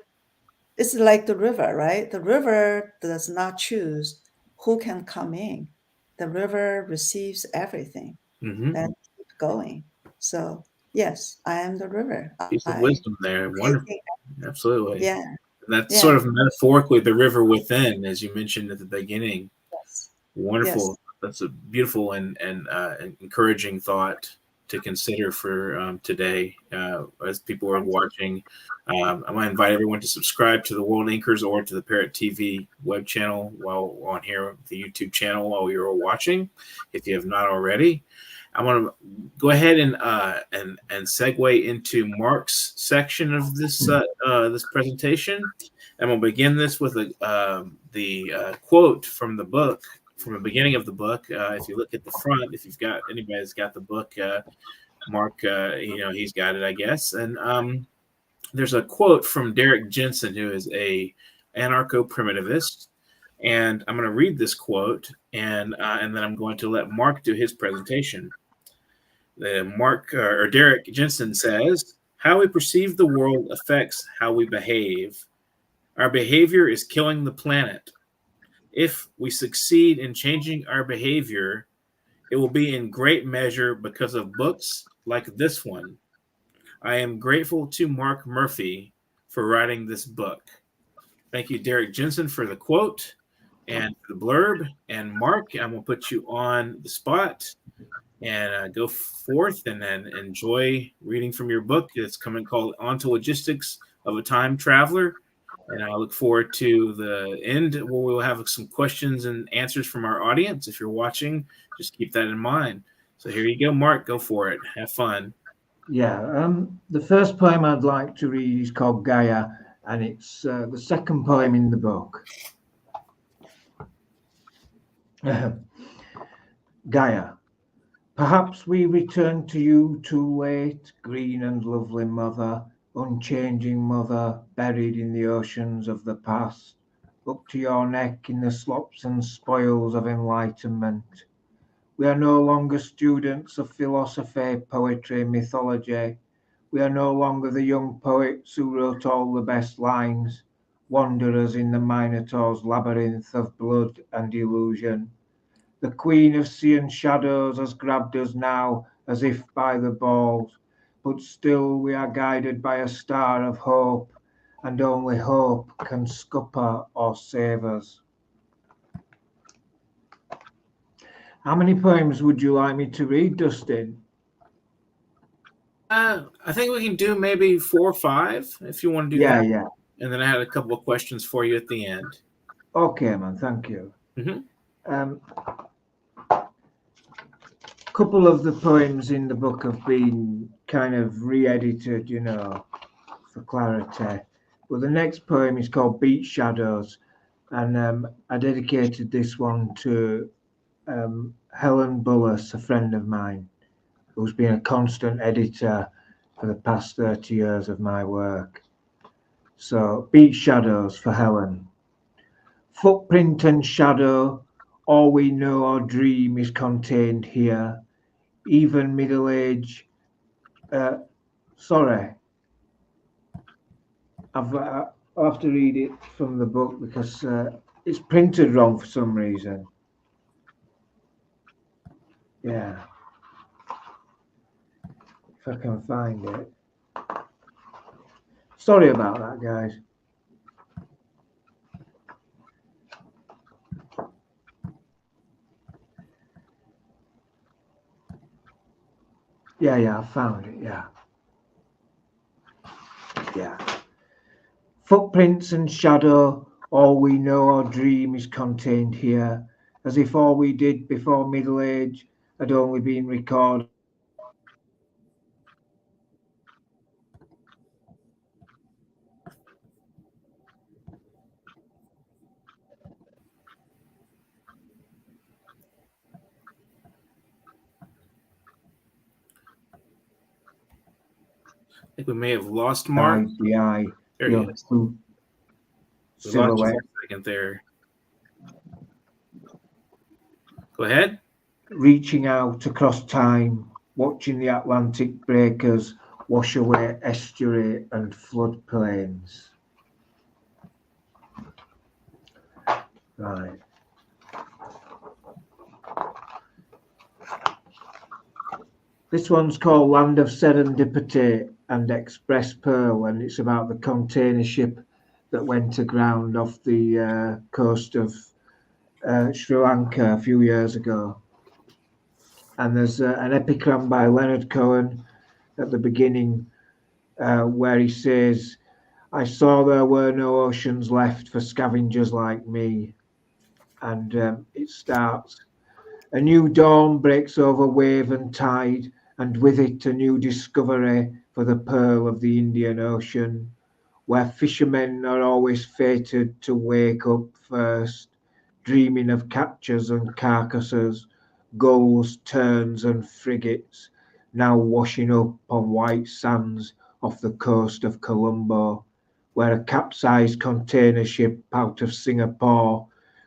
is like the river, right? The river does not choose who can come in. The river receives everything and keep going. So yes, I am the river. piece of I wisdom there. Wonderful. taking, Absolutely. yeah, And that's yeah, sort of metaphorically the river within, as you mentioned at the beginning. yes, yes, Wonderful. That's a beautiful and encouraging thought to consider for today as people are watching. I want to invite everyone to subscribe to the World Anchors or to the Parrot TV web channel while on here, the YouTube channel while you're watching, if you have not already. I want to go ahead and segue into Mark's section of this this presentation. And we'll begin this with the quote from the book, from the beginning of the book. If you look at the front, if you've got anybody that's got the book, Mark, you know, he's got it, I guess. And there's a quote from Derek Jensen, who is a anarcho-primitivist. And I'm going to read this quote, and then I'm going to let Mark do his presentation. Derek Jensen says, "How we perceive the world affects how we behave. Our behavior is killing the planet. If we succeed in changing our behavior, it will be in great measure because of books like this one. I am grateful to Mark Murphy for writing this book." Thank you, Derek Jensen, for the quote and the blurb. And Mark, I'm going to put you on the spot and go forth and then enjoy reading from your book. It's coming called Ontologistics of a Time Traveler. And I look forward to the end where we'll have some questions and answers from our audience. If you're watching, just keep that in mind. So here you go, Mark. Go for it. Have fun. Yeah. The first poem I'd like to read is called Gaia, and it's the second poem in the book. Gaia. Perhaps we return to you too late, green and lovely mother, unchanging mother, buried in the oceans of the past, up to your neck in the slops and spoils of enlightenment. We are no longer students of philosophy, poetry, mythology. We are no longer the young poets who wrote all the best lines, wanderers in the Minotaur's labyrinth of blood and illusion. The queen of sea and shadows has grabbed us now as if by the balls, but still we are guided by a star of hope, and only hope can scupper or save us. How many poems would you like me to read, Dustin? I think we can do maybe 4 or 5 if you want to do that. Yeah. And then I had a couple of questions for you at the end. Okay, man. Thank you. Mm-hmm. Couple of the poems in the book have been kind of re-edited, you know, for clarity. But the next poem is called Beach Shadows, and I dedicated this one to Helen Bullis, a friend of mine, who's been a constant editor for the past 30 years of my work. So, Beach Shadows for Helen. Footprint and shadow, all we know or dream is contained here. Even middle age. Sorry, I'll have to read it from the book because it's printed wrong for some reason. Yeah, if I can find it. Sorry about that, guys. Yeah, I found it, yeah. Footprints and shadow, All we know or dream is contained here, as if all we did before middle age had only been recorded. I think we may have lost Mark. The eye, There he your is. true We lost you silhouette. for a second there. Go ahead. Reaching out across time, watching the Atlantic breakers wash away estuary and floodplains. Right. This one's called Land of Serendipity and Express Pearl, and it's about the container ship that went aground off the coast of Sri Lanka a few years ago. And there's an epigram by Leonard Cohen at the beginning where he says, I saw there were no oceans left for scavengers like me. And it starts, a new dawn breaks over wave and tide, and with it a new discovery for the pearl of the Indian Ocean, where fishermen are always fated to wake up first, dreaming of captures and carcasses, gulls, terns and frigates, now washing up on white sands off the coast of Colombo, where a capsized container ship out of Singapore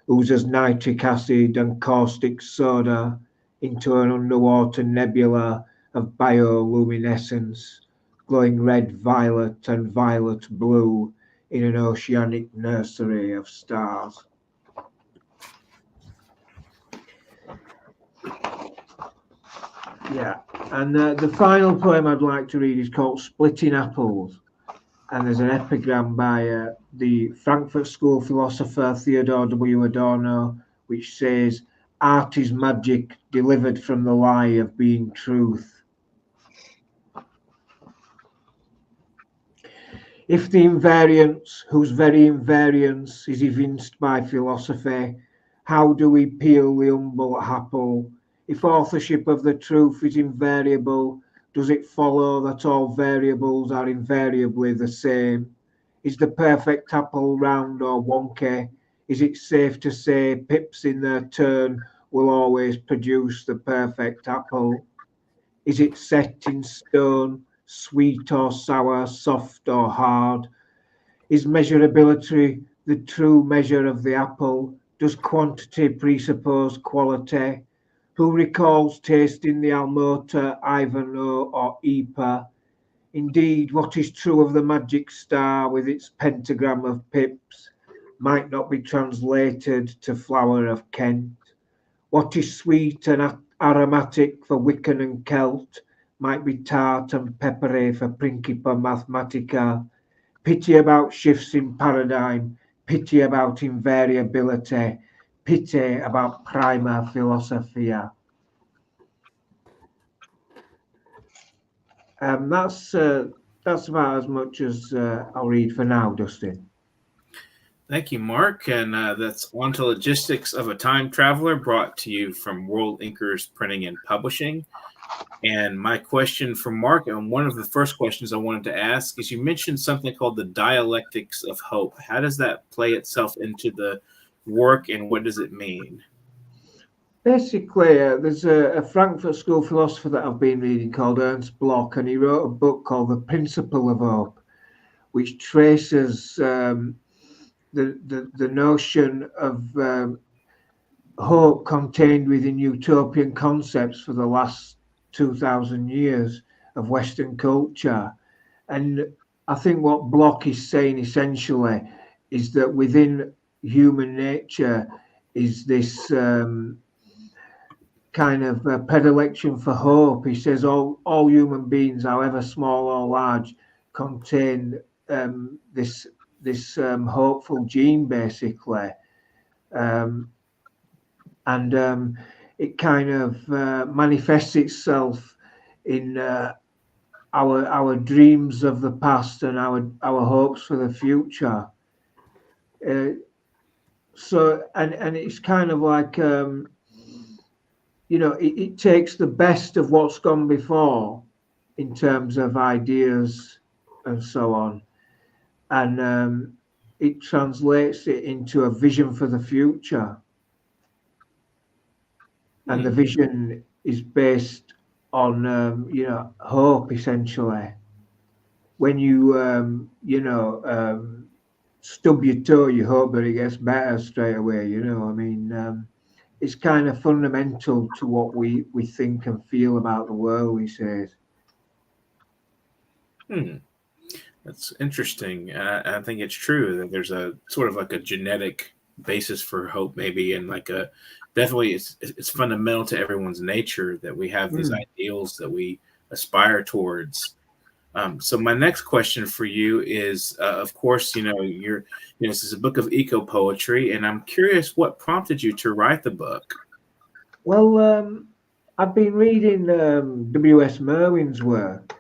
oozes nitric acid and caustic soda into an underwater nebula of bioluminescence, glowing red, violet and violet blue in an oceanic nursery of stars. Yeah, and the final poem I'd like to read is called Splitting Apples, and there's an epigram by the Frankfurt School philosopher Theodore W. Adorno, which says, art is magic delivered from the lie of being truth. If the invariance, whose very invariance is evinced by philosophy, how do we peel the humble apple? If authorship of the truth is invariable, does it follow that all variables are invariably the same? Is the perfect apple round or wonky? Is it safe to say pips in their turn will always produce the perfect apple? Is it set in stone, sweet or sour, soft or hard? Is measurability the true measure of the apple? Does quantity presuppose quality? Who recalls tasting the Almota, Ivanhoe or Ypres? Indeed, what is true of the magic star with its pentagram of pips might not be translated to flower of Kent. What is sweet and aromatic for Wiccan and Celt might be tart and peppery for Principia Mathematica. Pity about shifts in paradigm, pity about invariability, pity about prima philosophia. That's about as much as I'll read for now, Dustin. Thank you, Mark. And that's On to Logistics of a Time Traveler, brought to you from World Inkers Printing and Publishing. And my question for Mark, and one of the first questions I wanted to ask, is you mentioned something called the dialectics of hope. How does that play itself into the work, and what does it mean? Basically, there's a Frankfurt School philosopher that I've been reading called Ernst Bloch, and he wrote a book called The Principle of Hope, which traces the notion of hope contained within utopian concepts for the last 2,000 years of Western culture. And I think what Bloch is saying essentially is that within human nature is this kind of predilection for hope. He says all human beings, however small or large, contain this hopeful gene, basically. And it kind of manifests itself in our dreams of the past and our hopes for the future. so and it's kind of like it takes the best of what's gone before in terms of ideas and so on, and it translates it into a vision for the future. And the vision is based on hope, essentially. When you stub your toe, you hope that it gets better straight away. I mean, it's kind of fundamental to what we think and feel about the world these days. That's interesting. I think it's true that there's a sort of like a genetic basis for hope, maybe, and like a definitely it's fundamental to everyone's nature that we have these ideals that we aspire towards. So my next question for you is, of course, this is a book of eco poetry, and I'm curious what prompted you to write the book. Well, I've been reading W.S. Merwin's work,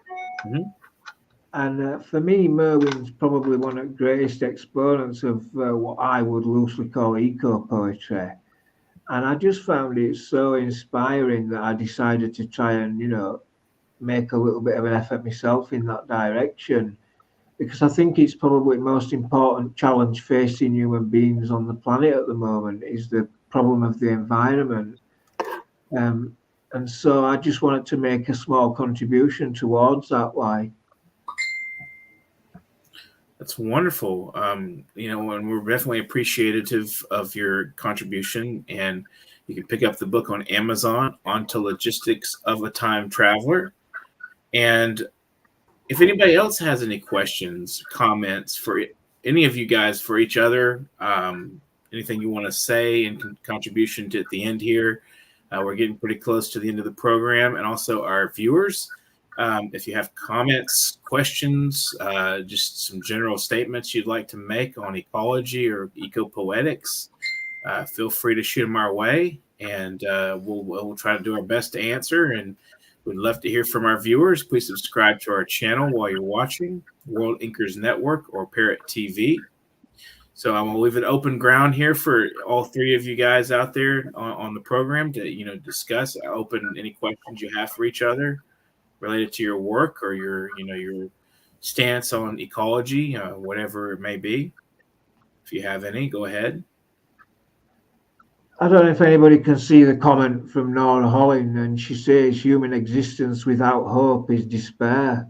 and for me, Merwin's probably one of the greatest exponents of what I would loosely call eco poetry. And I just found it so inspiring that I decided to try and, make a little bit of an effort myself in that direction, because I think it's probably the most important challenge facing human beings on the planet at the moment is the problem of the environment. And so I just wanted to make a small contribution towards that. Why? That's wonderful. And we're definitely appreciative of your contribution. And you can pick up the book on Amazon, Onto Logistics of a Time Traveler. And if anybody else has any questions, comments for any of you guys, for each other, anything you want to say in contribution to at the end here, we're getting pretty close to the end of the program. And also our viewers, if you have comments, questions, just some general statements you'd like to make on ecology or eco-poetics, feel free to shoot them our way, and we'll try to do our best to answer. And we'd love to hear from our viewers. Please subscribe to our channel while you're watching World Inkers Network or Parrot TV. So I'm going to leave it open ground here for all three of you guys out there on the program to discuss, open any questions you have for each other related to your work or your stance on ecology, whatever it may be. If you have any, go ahead. I don't know if anybody can see the comment from Nora Holling, and she says human existence without hope is despair.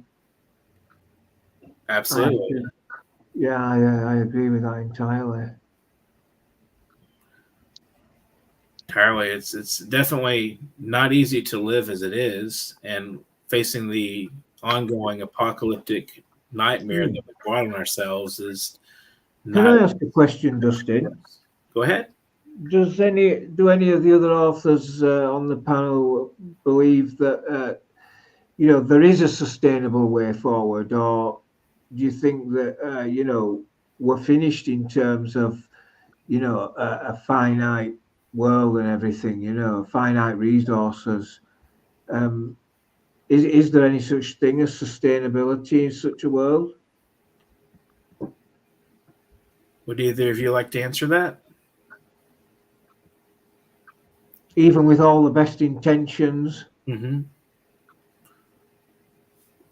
Absolutely. I agree with that entirely. Entirely. It's definitely not easy to live as it is, and facing the ongoing apocalyptic nightmare that we brought on ourselves is not. Can I ask a question, Dustin? Go ahead. Do any of the other authors on the panel believe that there is a sustainable way forward, or do you think that we're finished in terms of a finite world and everything, finite resources? Is there any such thing as sustainability in such a world? Would either of you like to answer that? Even with all the best intentions.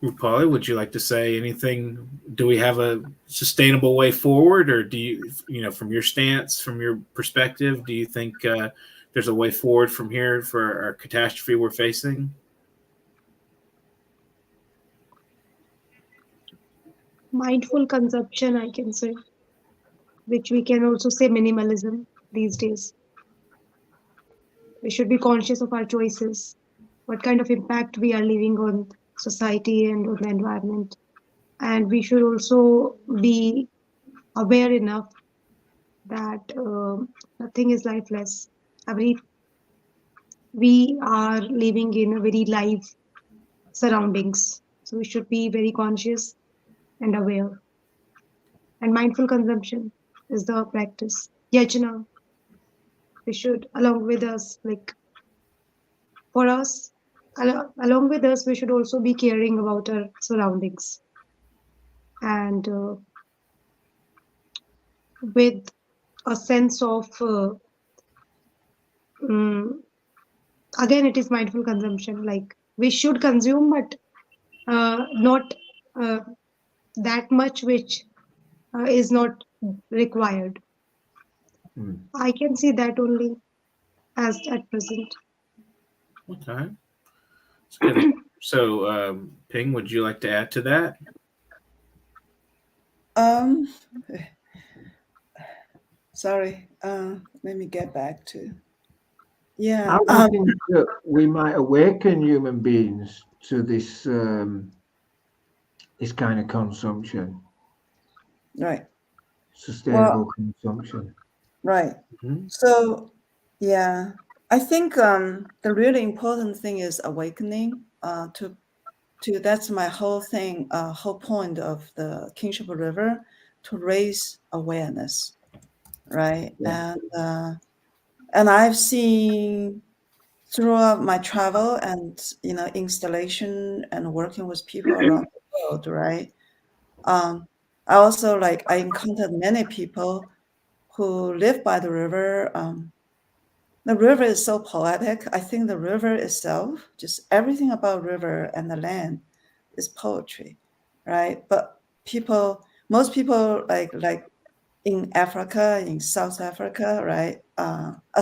Rupali, would you like to say anything? Do we have a sustainable way forward, or do you, from your stance, from your perspective, do you think there's a way forward from here for our catastrophe we're facing? Mindful consumption, I can say, which we can also say minimalism these days. We should be conscious of our choices, what kind of impact we are leaving on society and on the environment. And we should also be aware enough that nothing is lifeless. We are living in a very live surroundings. So we should be very conscious and aware. And mindful consumption is the practice. Yajna. We should, along with us, along with us, we should also be caring about our surroundings. And with a sense of again, it is mindful consumption. Like we should consume, but not uh, that much which is not required. I can see that only as at present. Okay. That's good. So, Ping, would you like to add to that? Um, sorry. Let me get back to. Yeah. How do you think that we might awaken human beings to this this kind of consumption, Right. sustainable Well, consumption? right. Mhm. So, yeah, I think the really important thing is awakening. To that's my whole thing, whole point of the Kingship River, to raise awareness, right? Yeah. And I've seen throughout my travel and installation and working with people around the world, right? I also I encountered many people who live by the river. The river is so poetic. I think the river itself, just everything about river and the land, is poetry, right? But most people like in Africa, in South Africa, right?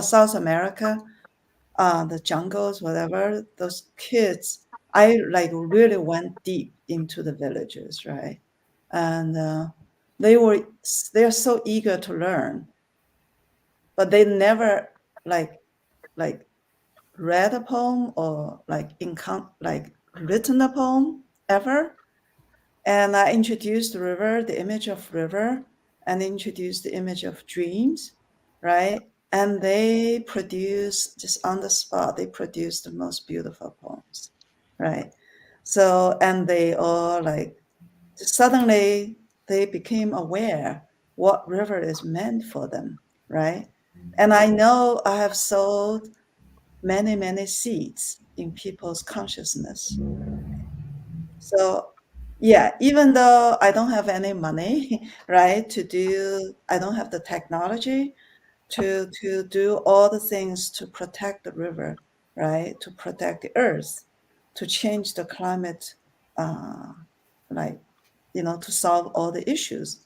South America, the jungles, whatever. Those kids, I really went deep into the villages, right? And they're so eager to learn, but they never like like read a poem or written a poem ever. And I introduced the river, the image of river, and introduced the image of dreams, right? And they produce just on the spot, they produce the most beautiful poems, right? So, and they all suddenly they became aware what river is meant for them, right? And I know I have sowed many, many seeds in people's consciousness. So, yeah, even though I don't have any money, right, I don't have the technology to do all the things to protect the river, right, to protect the earth, to change the climate, uh, to solve all the issues.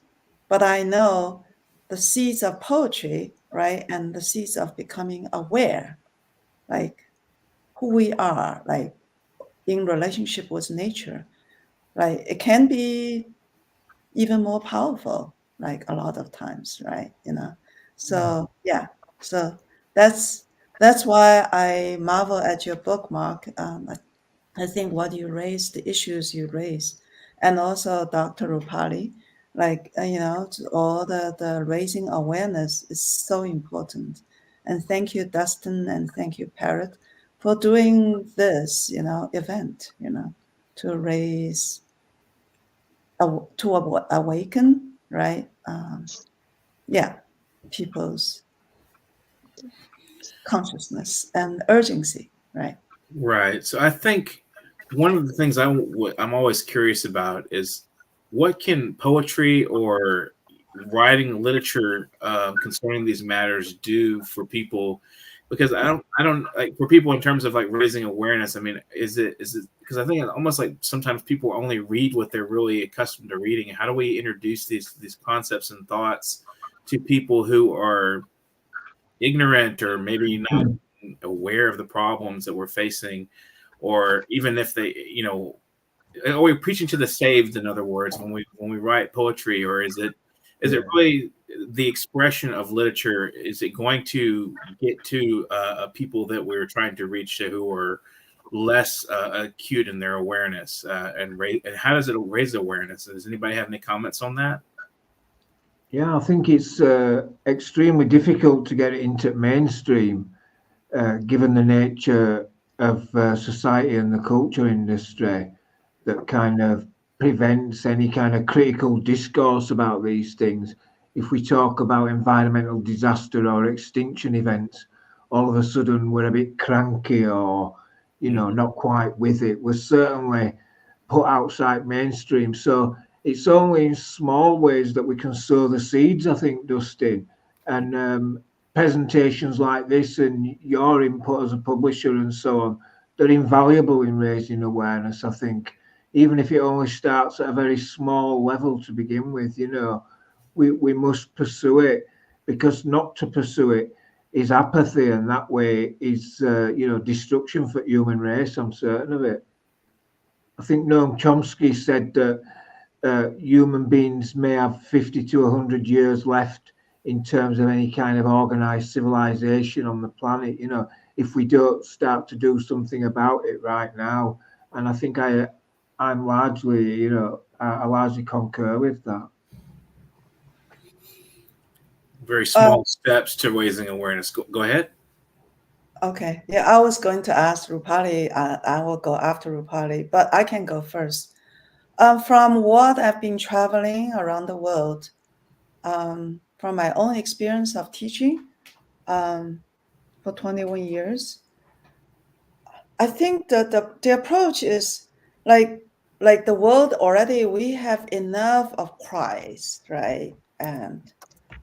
But I know the seeds of poetry, right, and the seeds of becoming aware, like who we are, like in relationship with nature, right? It can be even more powerful, like a lot of times, right? So yeah, so that's why I marvel at your book, Mark. I think what you raise, the issues you raise, and also Dr. Rupali, all the raising awareness is so important. And thank you, Dustin, and thank you, Parrot, for doing this, event, to raise, to awaken, right? Yeah, people's consciousness and urgency, right? Right. So I think one of the things I'm always curious about is what can poetry or writing literature concerning these matters do for people? Because I don't like for people in terms of like raising awareness. I mean, is it because I think it's almost like sometimes people only read what they're really accustomed to reading. How do we introduce these concepts and thoughts to people who are ignorant or maybe not aware of the problems that we're facing, or even if they, are we preaching to the saved? In other words, when we write poetry, or is it really the expression of literature? Is it going to get to people that we're trying to reach who are less acute in their awareness, and how does it raise awareness? Does anybody have any comments on that? Yeah, I think it's extremely difficult to get it into mainstream, given the nature of society and the culture industry that kind of prevents any kind of critical discourse about these things. If we talk about environmental disaster or extinction events, all of a sudden we're a bit cranky or, not quite with it. We're certainly put outside mainstream. So it's only in small ways that we can sow the seeds, I think, Dustin. and presentations like this and your input as a publisher and so on, they're invaluable in raising awareness. I think even if it only starts at a very small level to begin with, we must pursue it, because not to pursue it is apathy, and that way is destruction for human race. I'm certain of it. I think Noam Chomsky said that human beings may have 50 to 100 years left in terms of any kind of organized civilization on the planet, if we don't start to do something about it right now. And I think I'm largely, I largely concur with that. Very small steps to raising awareness. Go ahead. Okay. Yeah, I was going to ask Rupali. I will go after Rupali, but I can go first. From what I've been traveling around the world, from my own experience of teaching for 21 years, I think that the approach is like the world already, we have enough of cries, right? And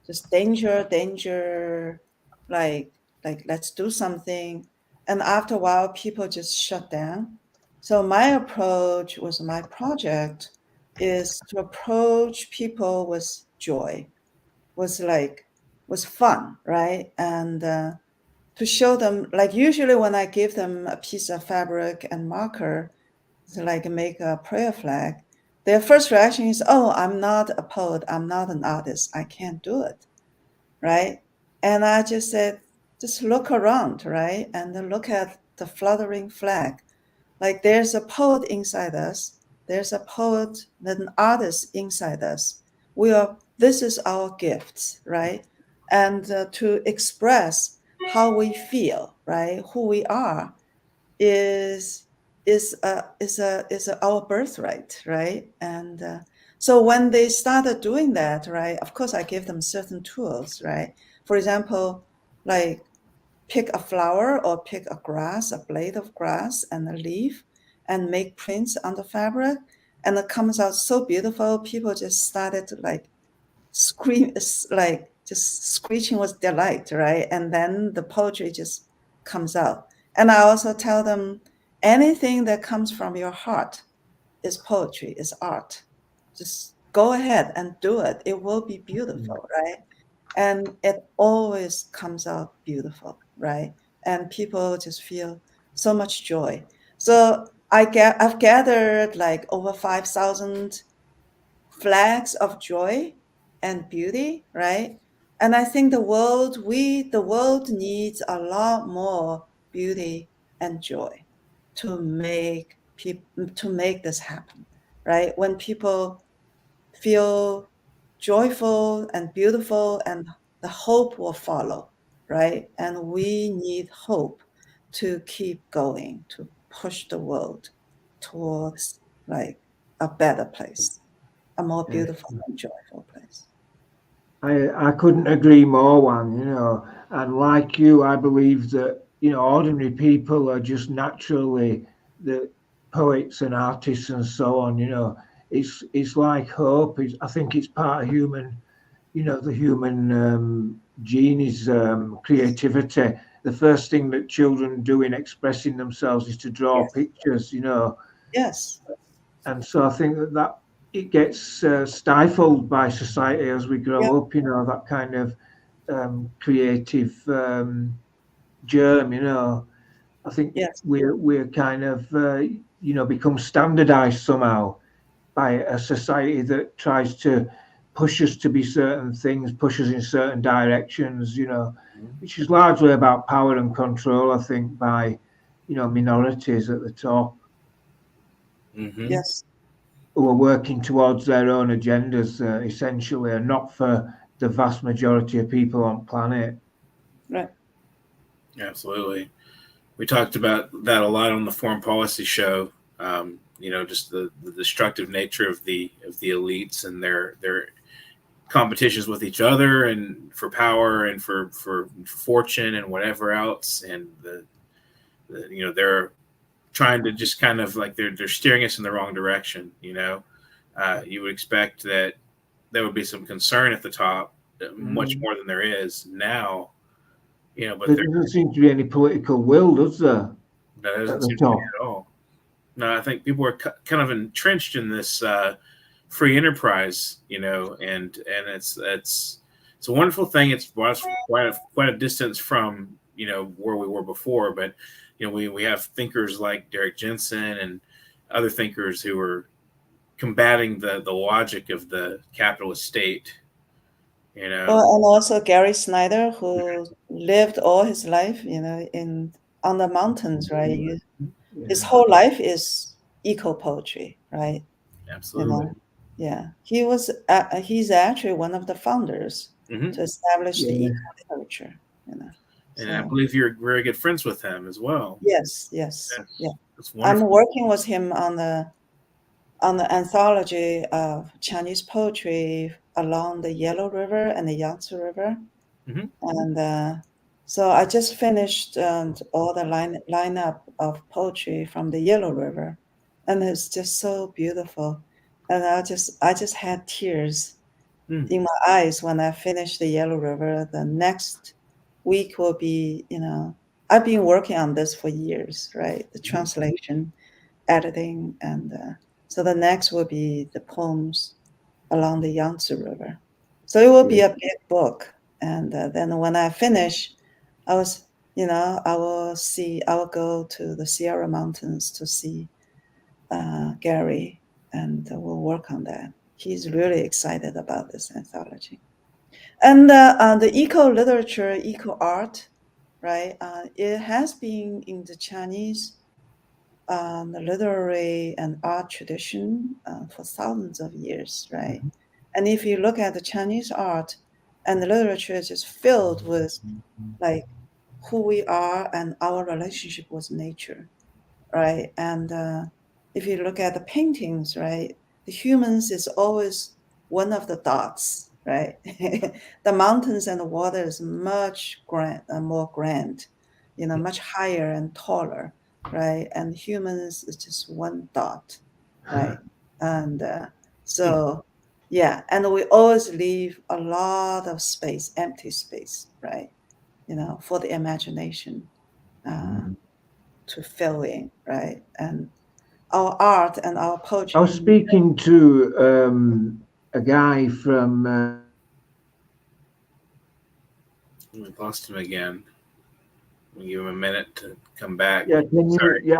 just danger, like let's do something. And after a while, people just shut down. So my approach with my project is to approach people with joy, with fun, right? And to show them, like usually when I give them a piece of fabric and marker, to like make a prayer flag, their first reaction is, oh, I'm not a poet, I'm not an artist, I can't do it, right? And I just said, just look around, right? And then look at the fluttering flag. Like there's a poet inside us, there's a poet, an artist inside us. This is our gifts, right? And to express how we feel, right? Who we are is our birthright, right? And so when they started doing that, right, of course I give them certain tools, right? For example, like pick a flower or pick a grass, a blade of grass and a leaf, and make prints on the fabric, and it comes out so beautiful. People just started to like scream, like just screeching with delight, right? And then the poetry just comes out. And I also tell them, anything that comes from your heart is poetry, is art. Just go ahead and do it. It will be beautiful, right? And it always comes out beautiful, right? And people just feel so much joy. So I've gathered like over 5,000 flags of joy and beauty, right? And I think the world needs a lot more beauty and joy to make this happen, right? When people feel joyful and beautiful, and the hope will follow, right? And we need hope to keep going, to push the world towards like a better place, a more beautiful and joyful place. I couldn't agree more, Wang, and like you, I believe that, ordinary people are just naturally the poets and artists and so on, it's like hope. I think it's part of human, the human gene is creativity. The first thing that children do in expressing themselves is to draw pictures, Yes. And so I think that it gets stifled by society as we grow up, that kind of creative germ, I think we're kind of, become standardized somehow by a society that tries to push us to be certain things, push us in certain directions, which is largely about power and control, I think, by, minorities at the top. Mm-hmm. Yes. Who are working towards their own agendas, essentially, and not for the vast majority of people on planet. Right. Absolutely. We talked about that a lot on the Foreign Policy Show. Just the destructive nature of the elites and their competitions with each other and for power and for fortune and whatever else, and they're trying to just kind of like they're steering us in the wrong direction. You would expect that there would be some concern at the top much more than there is now. But there doesn't seem to be any political will, does there? That At doesn't the seem to be top. at all. No, I think people are kind of entrenched in this free enterprise, and it's a wonderful thing. It's brought us quite a distance from where we were before, but we have thinkers like Derek Jensen and other thinkers who are combating the logic of the capitalist state. Well, and also Gary Snyder, who lived all his life, on the mountains, right? His whole life is eco poetry, right? Absolutely. Yeah, he's actually one of the founders to establish the eco literature. And I believe you're very good friends with him as well. Yes. Yeah. That's wonderful. I'm working with him on the anthology of Chinese poetry along the Yellow River and the Yangtze River, and so I just finished all the lineup of poetry from the Yellow River, and it's just so beautiful. And I just had tears in my eyes when I finished the Yellow River. The next week will be, I've been working on this for years, right? The translation, editing, and so the next will be the poems along the Yangtze River. So it will be a big book. And then when I finish, I will go to the Sierra Mountains to see Gary, and we'll work on that. He's really excited about this anthology. And the eco literature, eco art, right? It has been in the Chinese the literary and art tradition for thousands of years, right? And if you look at the Chinese art and the literature, it's just filled with like who we are and our relationship with nature, right? And if you look at the paintings, right, the humans is always one of the dots, right? The mountains and the water is much more grand, much higher and taller, right? And humans is just one dot, right? And so, yeah, and we always leave a lot of space, empty space, right? For the imagination to fill in, right? And our art and our poetry. I was speaking to a guy from. We lost him again. We'll give him a minute to come back. Yeah, Sorry.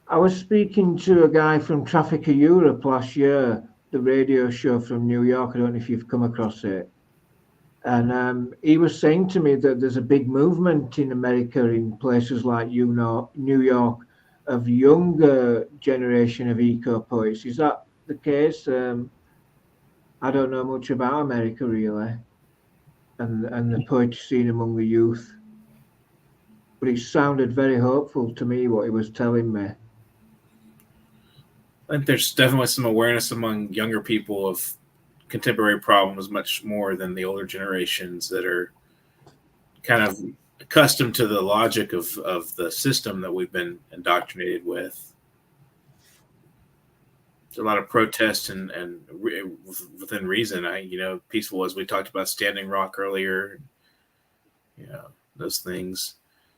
I was speaking to a guy from Trafficker Europe last year, the radio show from New York. I don't know if you've come across it. And he was saying to me that there's a big movement in America, in places like New York, of younger generation of eco poets. Is that the case? I don't know much about America really, and the poetry scene among the youth. But it sounded very hopeful to me what he was telling me. I think there's definitely some awareness among younger people of contemporary problems much more than the older generations that are kind of accustomed to the logic of the system that we've been indoctrinated with. There's a lot of protest and within reason. Peaceful, as we talked about Standing Rock earlier, those things.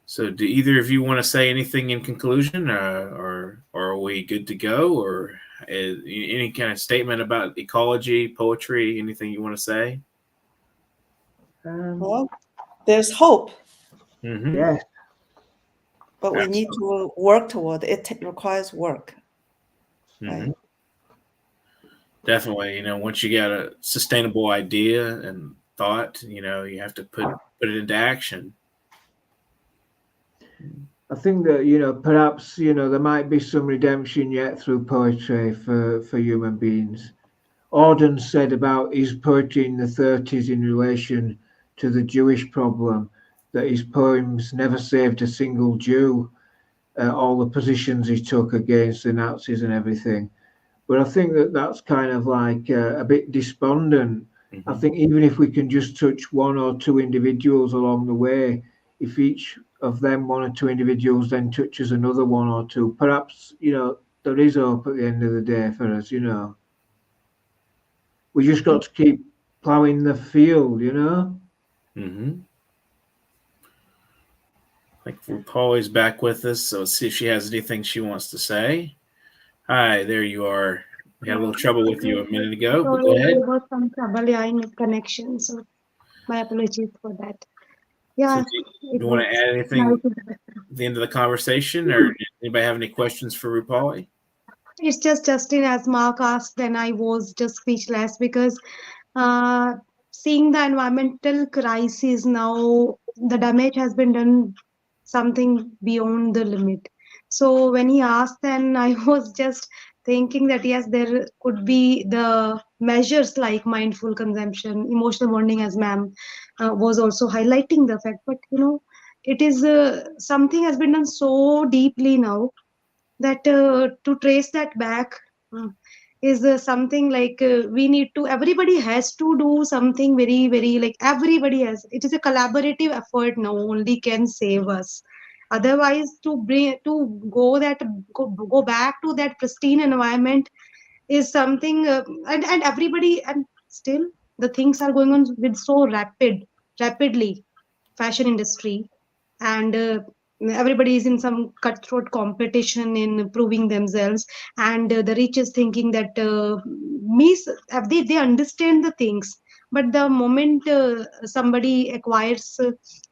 So do either of you want to say anything in conclusion, or are we good to go, or any kind of statement about ecology, poetry, anything you want to say? Well, there's hope. Yes. But we need to work toward it. It requires work. Right? Definitely. Once you got a sustainable idea and thought, you have to put it into action. I think that, perhaps, there might be some redemption yet through poetry for human beings. Auden said about his poetry in the 30s in relation to the Jewish problem that his poems never saved a single Jew, all the positions he took against the Nazis and everything. But I think that that's kind of like a bit despondent. I think even if we can just touch one or two individuals along the way, if each of them, one or two individuals, then touches another one or two, perhaps, there is hope at the end of the day for us, We just got to keep ploughing the field, you know. Mm-hmm. Like Rupali is back with us, so let's see if she has anything she wants to say. Hi, there you are. We had a little trouble with you a minute ago, but go Sorry, ahead. there was some trouble, yeah, in connection. So my apologies for that. So Yeah, do it you want was to add anything nice. at the end of the conversation, or anybody have any questions for Rupali? It's just Justin, as Mark asked, and I was just speechless because uh, seeing the environmental crisis now, the damage has been done something beyond the limit. So when he asked, then I was just thinking that yes, there could be the measures like mindful consumption, emotional bonding, as ma'am was also highlighting the fact. But it is something has been done so deeply now that to trace that back uh, is something like we need to, everybody has to do something very very, like everybody has, it is a collaborative effort now only can save us. Otherwise to bring to go back to that pristine environment is something and everybody, and still the things are going on with so rapidly, fashion industry, and everybody is in some cutthroat competition in proving themselves, and the rich is thinking that they understand the things, but the moment somebody acquires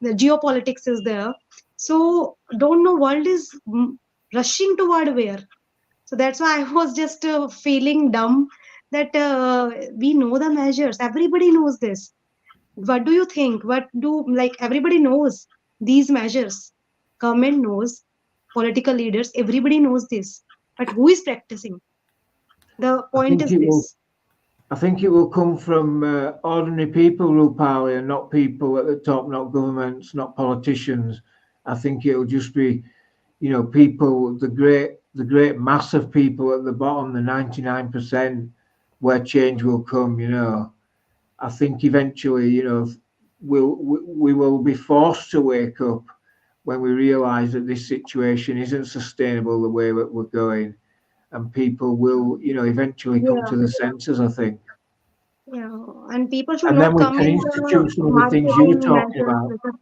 the geopolitics is there, so don't know, world is rushing toward where. So that's why I was just feeling dumb that we know the measures, everybody knows this. What do you think? What do, like, everybody knows these measures? Government knows, political leaders, everybody knows this. But who is practicing? The I point think is it will. this. I think it will come from ordinary people, Rupali, and not people at the top, not governments, not politicians. I think it'll just be, people, the great mass of people at the bottom, the 99%, where change will come. I think eventually, we will be forced to wake up when we realise that this situation isn't sustainable the way that we're going, and people will, eventually come Yeah, to the senses, I think. yeah. And people should And then not we come can in the institute some of the things you were marketing talking measures. about.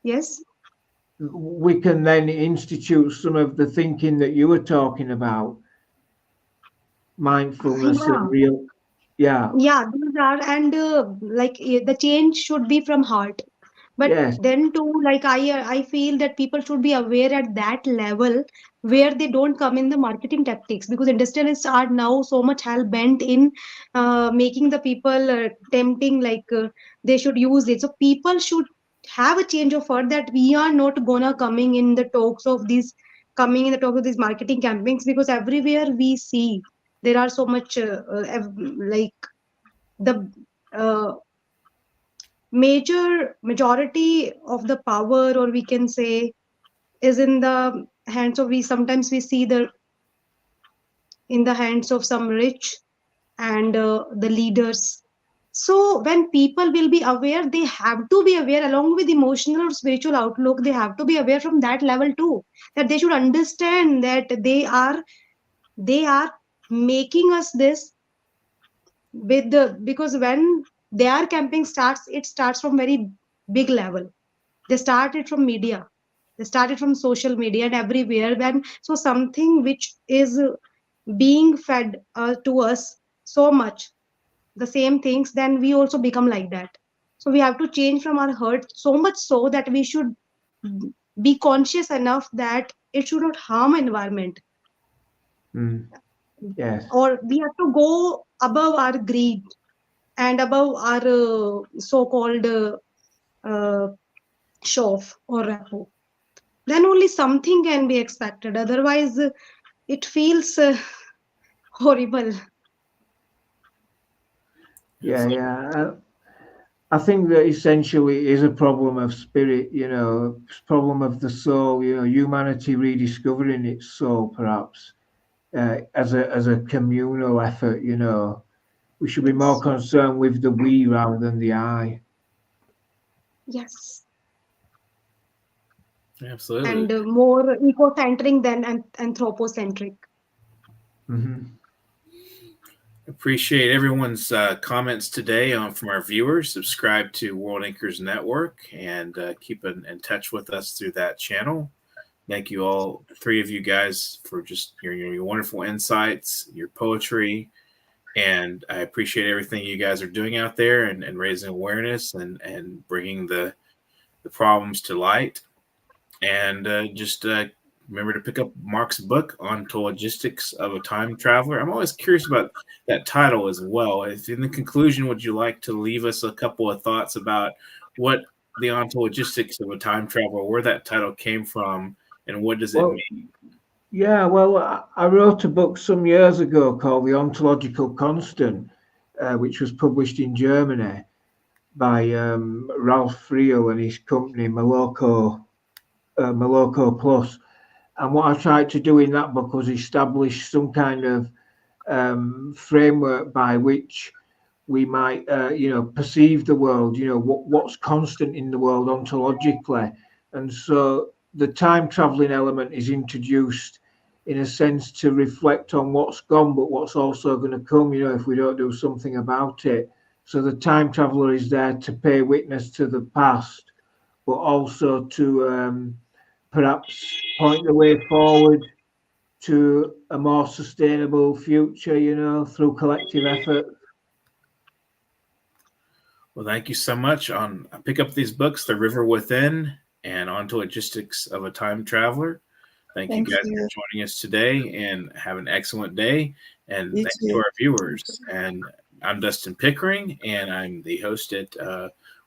Yes. We can then institute some of the thinking that you were talking about, mindfulness and Yeah. real, yeah, Yeah, these are, and like the change should be from heart. But yes, then too, like I feel that people should be aware at that level where they don't come in the marketing tactics, because industrialists are now so much hell bent in making the people tempting, like they should use it. So people should have a change of heart that we are not gonna coming in the talks of these marketing campaigns, because everywhere we see there are so much like the uh, majority of the power, or we can say, is in the hands of, we sometimes we see the in the hands of some rich and the leaders. So when people will be aware, they have to be aware along with emotional or spiritual outlook, they have to be aware from that level too, that they should understand that they are making us this with the, because when their camping starts, it starts from very big level. They started from media, they started from social media and everywhere, when so something which is being fed to us so much, the same things, then we also become like that. So we have to change from our hurt, so much so that we should be conscious enough that it should not harm environment, mm, yes, or we have to go above our greed and above our so-called uh, show off or rapport. Then only something can be expected. Otherwise, it feels horrible. yeah, Absolutely. yeah. I think that essentially it is a problem of spirit, problem of the soul, humanity rediscovering its soul, perhaps, as a communal effort. We should be more Yes. concerned with the we rather than the I. Yes. Absolutely. And more eco-centric than anthropocentric. Hmm. Appreciate everyone's comments today from our viewers. Subscribe to World Anchors Network and keep in touch with us through that channel. Thank you all, three of you guys, for just your wonderful insights, your poetry, and I appreciate everything you guys are doing out there and raising awareness and bringing the problems to light. And just remember to pick up Mark's book, Ontologistics of a Time Traveler. I'm always curious about that title as well. If in the conclusion, would you like to leave us a couple of thoughts about what the ontologistics of a time traveler, where that title came from, and what does it mean? Yeah, well, I wrote a book some years ago called The Ontological Constant, which was published in Germany by Ralph Friel and his company Moloko Plus. And what I tried to do in that book was establish some kind of framework by which we might, perceive the world, what's constant in the world ontologically. And so the time traveling element is introduced in a sense to reflect on what's gone, but what's also going to come, if we don't do something about it. So the time traveler is there to pay witness to the past, but also to perhaps point the way forward to a more sustainable future, through collective effort. Well, thank you so much. Pick up these books, The River Within and Ontologistics of a Time Traveler. Thank you guys for joining us today, and have an excellent day. And thank you to our viewers. And I'm Dustin Pickering, and I'm the host at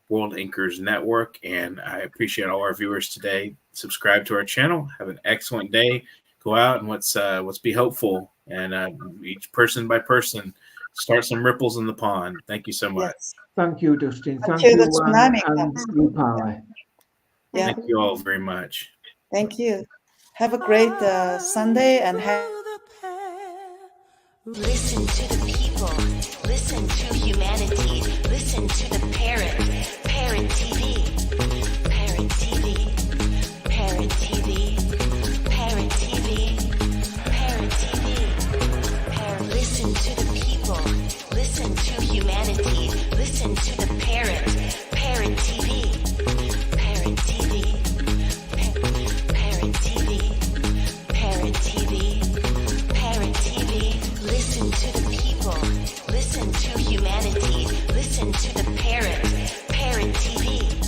World Anchors Network. And I appreciate all our viewers today. Subscribe to our channel. Have an excellent day. Go out and let's be hopeful. And each person by person, start some ripples in the pond. Thank you so much. Yes. Thank you, Dustin. Thank Until you, the tsunami and comes. RUPALI. Yeah. Thank you all very much. Thank you. Have a great Sunday and have. Listen to the people. Listen to humanity. Listen to the parrot. Parrot TV. Parrot TV. Parrot TV. Parrot TV. Parrot TV. Parrot. Listen to the people. Listen to humanity. Listen to the parrot. Parrot TV. Parrot TV. Parrot TV. Parrot TV. Parrot TV. Listen to the people. Listen to humanity. Listen to the parrot. Parrot TV.